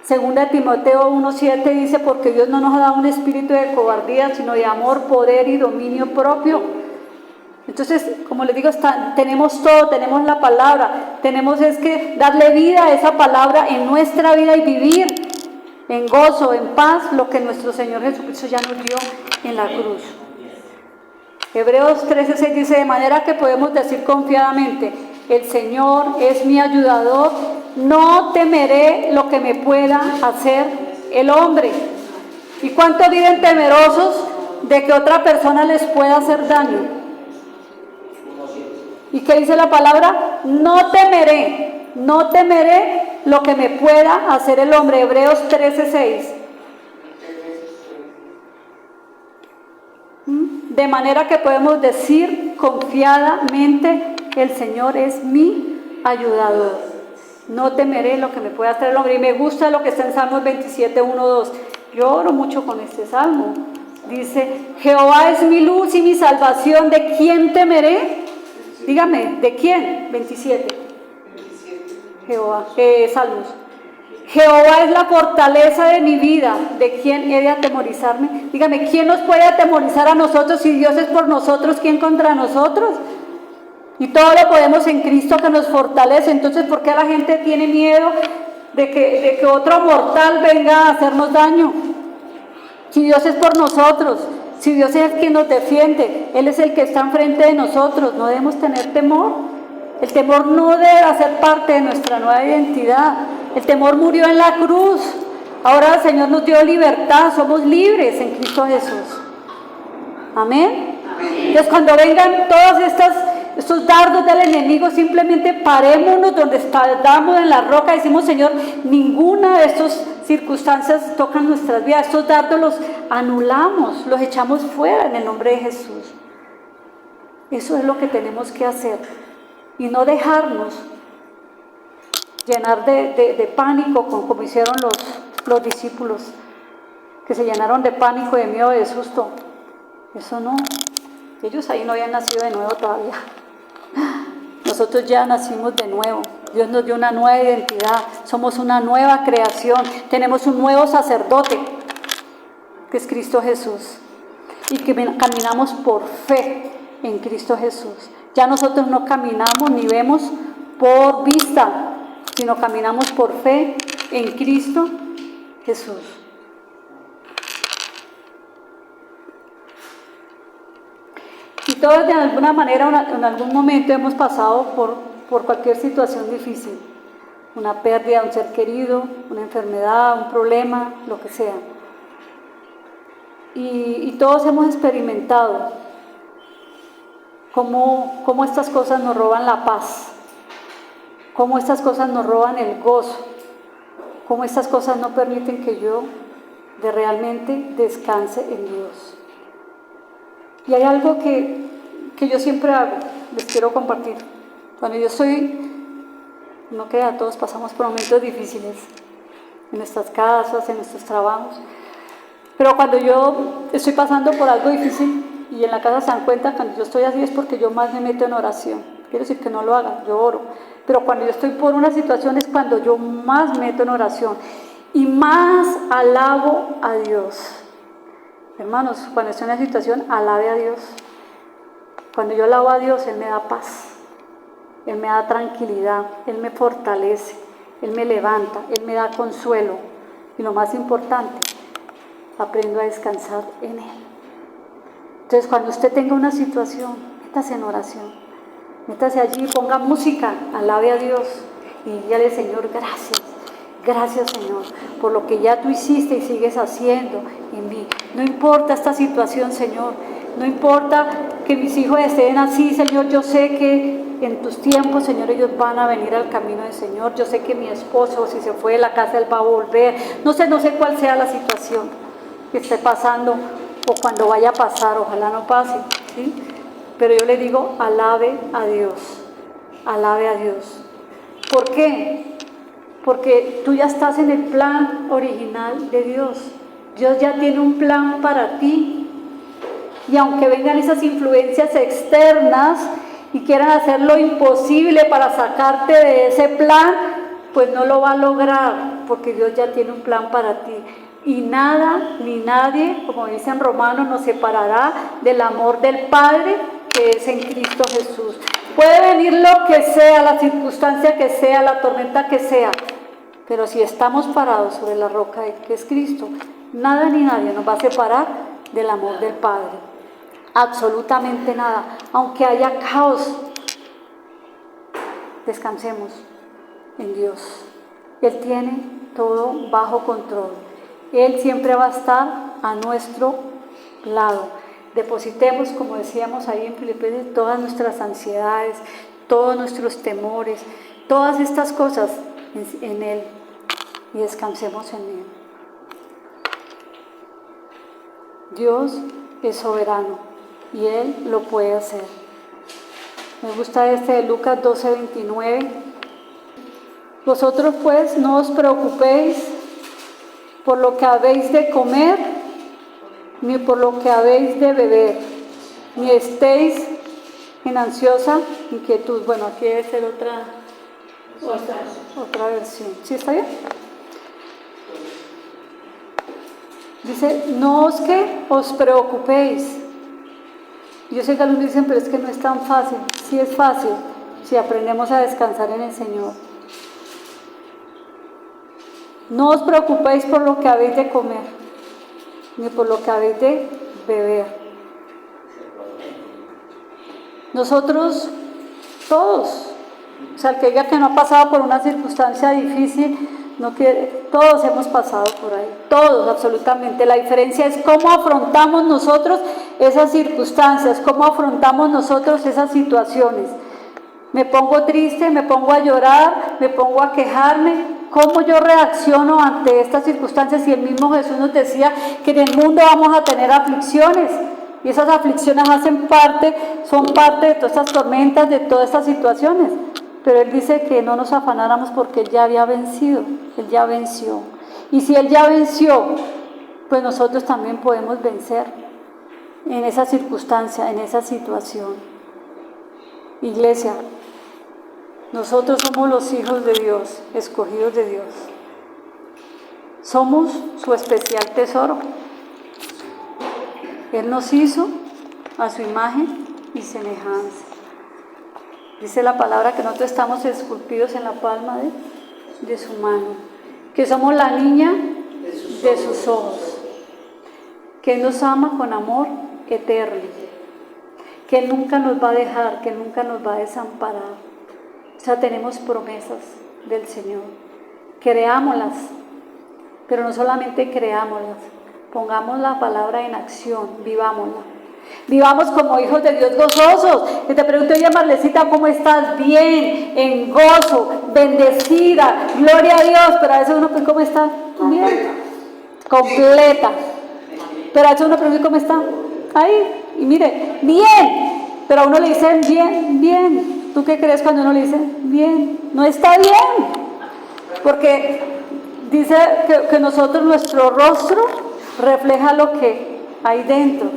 Segunda de Timoteo 1:7 dice, porque Dios no nos ha dado un espíritu de cobardía, sino de amor, poder y dominio propio. Entonces, como les digo, tenemos todo, tenemos la palabra, tenemos es que darle vida a esa palabra en nuestra vida y vivir en gozo, en paz, lo que nuestro Señor Jesucristo ya nos dio en la cruz. Hebreos 13:6 dice, de manera que podemos decir confiadamente, el Señor es mi ayudador, no temeré lo que me pueda hacer el hombre. ¿Y cuántos viven temerosos de que otra persona les pueda hacer daño? ¿Y qué dice la palabra? No temeré lo que me pueda hacer el hombre. Hebreos 13:6. De manera que podemos decir confiadamente, el Señor es mi ayudador. No temeré lo que me pueda hacer el hombre. Y me gusta lo que está en Salmos 27:1-2. Yo oro mucho con este salmo. Dice, Jehová es mi luz y mi salvación, ¿de quién temeré? Dígame, ¿de quién? 27. Jehová, Salmos. Jehová es la fortaleza de mi vida, ¿de quién he de atemorizarme? Dígame, ¿quién nos puede atemorizar a nosotros? Si Dios es por nosotros, ¿quién contra nosotros? Y todo lo podemos en Cristo que nos fortalece. Entonces, ¿por qué la gente tiene miedo de que otro mortal venga a hacernos daño? Si Dios es por nosotros, si Dios es el que nos defiende, Él es el que está enfrente de nosotros, no debemos tener temor. El temor no debe hacer parte de nuestra nueva identidad. El temor murió en la cruz. Ahora el Señor nos dio libertad, somos libres en Cristo Jesús. Amén. Entonces, cuando vengan todos estos dardos del enemigo, simplemente parémonos donde estamos en la roca y decimos, Señor, ninguna de estas circunstancias tocan nuestras vidas. Estos dardos los anulamos, los echamos fuera en el nombre de Jesús. Eso es lo que tenemos que hacer. Y no dejarnos llenar de pánico como hicieron los discípulos, que se llenaron de pánico, de miedo, de susto. Eso no, ellos ahí no habían nacido de nuevo todavía. Nosotros ya nacimos de nuevo. Dios nos dio una nueva identidad, somos una nueva creación, tenemos un nuevo sacerdote, que es Cristo Jesús, y que caminamos por fe en Cristo Jesús. Ya nosotros no caminamos ni vemos por vista, sino caminamos por fe en Cristo Jesús. Y todos de alguna manera, en algún momento hemos pasado por cualquier situación difícil, una pérdida de un ser querido, una enfermedad, un problema, lo que sea. Y todos hemos experimentado cómo estas cosas nos roban la paz, cómo estas cosas nos roban el gozo, cómo estas cosas no permiten que yo realmente descanse en Dios. Y hay algo que yo siempre hago, les quiero compartir. Cuando yo no queda, todos pasamos por momentos difíciles, en nuestras casas, en nuestros trabajos, pero cuando yo estoy pasando por algo difícil y en la casa se dan cuenta, cuando yo estoy así es porque yo más me meto en oración. Quiero decir que no lo haga, yo oro, pero cuando yo estoy por una situación es cuando yo más me meto en oración y más alabo a Dios. Hermanos, cuando estoy en una situación, alabe a Dios. Cuando yo alabo a Dios, Él me da paz, Él me da tranquilidad, Él me fortalece, Él me levanta, Él me da consuelo. Y lo más importante, aprendo a descansar en Él. Entonces, cuando usted tenga una situación, métase en oración, métase allí, ponga música, alabe a Dios y dígale: Señor, gracias. Gracias, Señor, por lo que ya tú hiciste y sigues haciendo en mí. No importa esta situación, Señor. No importa que mis hijos estén así, Señor. Yo sé que en tus tiempos, Señor, ellos van a venir al camino del Señor. Yo sé que mi esposo, si se fue de la casa, él va a volver. No sé cuál sea la situación que esté pasando o cuando vaya a pasar. Ojalá no pase, ¿sí? Pero yo le digo: alabe a Dios. Alabe a Dios. ¿Por qué? Porque tú ya estás en el plan original de Dios. Dios ya tiene un plan para ti. Y aunque vengan esas influencias externas y quieran hacer lo imposible para sacarte de ese plan, pues no lo va a lograr, porque Dios ya tiene un plan para ti. Y nada ni nadie, como dice en Romanos, nos separará del amor del Padre que es en Cristo Jesús. Puede venir lo que sea, la circunstancia que sea, la tormenta que sea, pero si estamos parados sobre la roca que es Cristo, nada ni nadie nos va a separar del amor del Padre. Absolutamente nada. Aunque haya caos, descansemos en Dios. Él tiene todo bajo control. Él siempre va a estar a nuestro lado. Depositemos, como decíamos ahí en Filipenses, todas nuestras ansiedades, todos nuestros temores, todas estas cosas en Él y descansemos en Él. Dios es soberano y Él lo puede hacer. Me gusta de Lucas 12:29. Vosotros pues no os preocupéis por lo que habéis de comer, ni por lo que habéis de beber, ni estéis en ansiosa inquietud. Bueno, aquí debe ser otra versión. ¿Sí está bien? Dice: no os preocupéis. Yo sé que algunos dicen: pero es que no es tan fácil. Sí es fácil, si aprendemos a descansar en el Señor. No os preocupéis por lo que habéis de comer, ni por lo que habéis de beber. Nosotros, todos, o sea, el que diga que no ha pasado por una circunstancia difícil, no quiere, todos hemos pasado por ahí, todos, absolutamente. La diferencia es cómo afrontamos nosotros esas circunstancias, cómo afrontamos nosotros esas situaciones. Me pongo triste, me pongo a llorar, me pongo a quejarme. ¿Cómo yo reacciono ante estas circunstancias? Y el mismo Jesús nos decía que en el mundo vamos a tener aflicciones. Y esas aflicciones son parte de todas estas tormentas, de todas estas situaciones. Pero Él dice que no nos afanáramos porque Él ya había vencido. Él ya venció. Y si Él ya venció, pues nosotros también podemos vencer en esa circunstancia, en esa situación. Iglesia, nosotros somos los hijos de Dios, escogidos de Dios. Somos su especial tesoro. Él nos hizo a su imagen y semejanza. Dice la palabra que nosotros estamos esculpidos en la palma de su mano, que somos la niña de sus ojos, que Él nos ama con amor eterno, que Él nunca nos va a dejar, que Él nunca nos va a desamparar. O sea, tenemos promesas del Señor. Creámoslas, pero no solamente creámoslas, pongamos la palabra en acción, vivámosla. Vivamos como hijos de Dios gozosos. Y te pregunto, oye Marlecita, ¿cómo estás? Bien, en gozo, bendecida, gloria a Dios. Pero a veces uno pregunta, ¿cómo estás? Bien, completa. Pero a veces uno pregunta, ¿cómo está? Ahí, y mire, bien. Pero a uno le dicen, bien, bien. ¿Tú qué crees cuando uno le dice, bien? No está bien. Porque dice que nosotros, nuestro rostro refleja lo que hay dentro.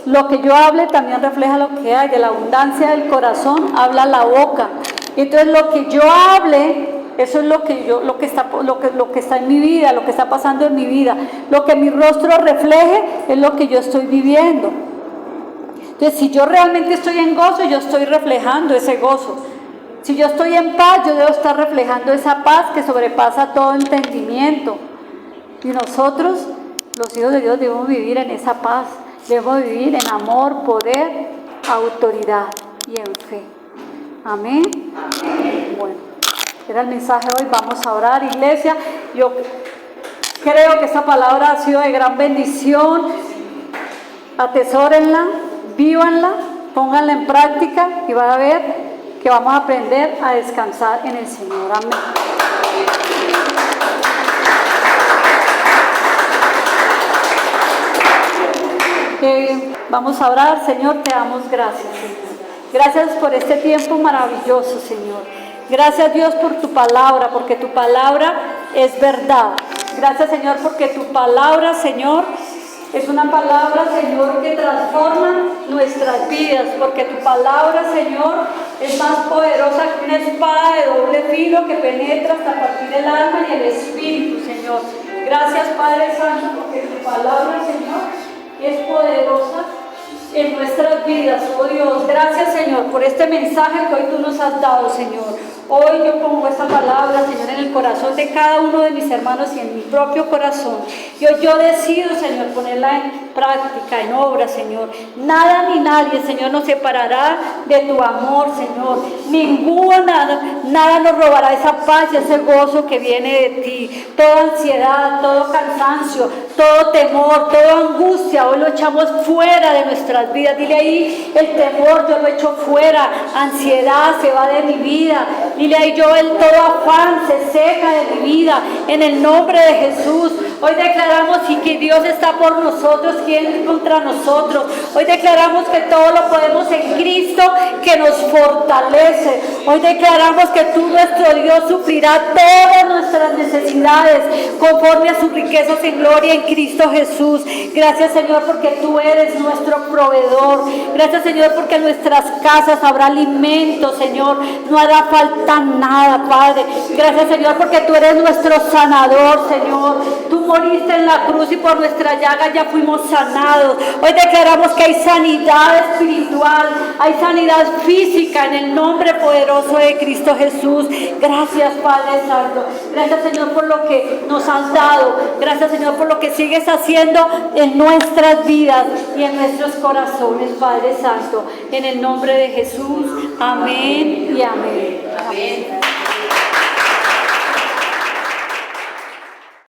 Lo que yo hable también refleja lo que hay. De la abundancia del corazón habla la boca. Entonces lo que yo hable, eso es lo que está en mi vida, lo que está pasando en mi vida. Lo que mi rostro refleje es lo que yo estoy viviendo. Entonces si yo realmente estoy en gozo, yo estoy reflejando ese gozo. Si yo estoy en paz, yo debo estar reflejando esa paz que sobrepasa todo entendimiento. Y nosotros, los hijos de Dios, debemos vivir en esa paz. Debemos vivir en amor, poder, autoridad y en fe. Amén. Amén. Bueno, era el mensaje de hoy. Vamos a orar, iglesia. Yo creo que esta palabra ha sido de gran bendición. Atesórenla, vívanla, pónganla en práctica y van a ver que vamos a aprender a descansar en el Señor. Amén. Vamos a orar. Señor, te damos gracias, Señor. Gracias por este tiempo maravilloso, Señor. Gracias, Dios, por tu palabra, porque tu palabra es verdad. Gracias, Señor, porque tu palabra, Señor, es una palabra, Señor, que transforma nuestras vidas, porque tu palabra, Señor, es más poderosa que una espada de doble filo que penetra hasta partir el alma y el espíritu, Señor. Gracias, Padre Santo, porque tu palabra, Señor, es poderosa en nuestras vidas, oh Dios. Gracias, Señor, por este mensaje que hoy tú nos has dado, Señor. Hoy yo pongo esta palabra, Señor, en el corazón de cada uno de mis hermanos y en mi propio corazón. Yo decido, Señor, ponerla en práctica, en obra, Señor. Nada ni nadie, Señor, nos separará de tu amor, Señor. Nada nos robará esa paz y ese gozo que viene de ti. Toda ansiedad, todo cansancio, todo temor, toda angustia, hoy lo echamos fuera de nuestras vidas. Dile ahí, el temor yo lo echo fuera, ansiedad se va de mi vida. Dile ahí, todo afán se seca de mi vida, en el nombre de Jesús. Hoy declaramos y que Dios está por nosotros, ¿quién es contra nosotros? Hoy declaramos que todo lo podemos en Cristo que nos fortalece. Hoy declaramos que tú, nuestro Dios, suplirá todas nuestras necesidades conforme a sus riquezas en gloria en Cristo Jesús. Gracias, Señor, porque tú eres nuestro proveedor. Gracias, Señor, porque en nuestras casas habrá alimento, Señor. No hará falta nada, Padre. Gracias, Señor, porque tú eres nuestro sanador, Señor. Tú moriste en la cruz y por nuestra llaga ya fuimos sanados. Hoy declaramos que hay sanidad espiritual, hay sanidad física en el nombre poderoso de Cristo Jesús. Gracias, Padre Santo. Gracias, Señor, por lo que nos has dado. Gracias, Señor, por lo que sigues haciendo en nuestras vidas y en nuestros corazones, Padre Santo. En el nombre de Jesús. Amén y amén. Amén.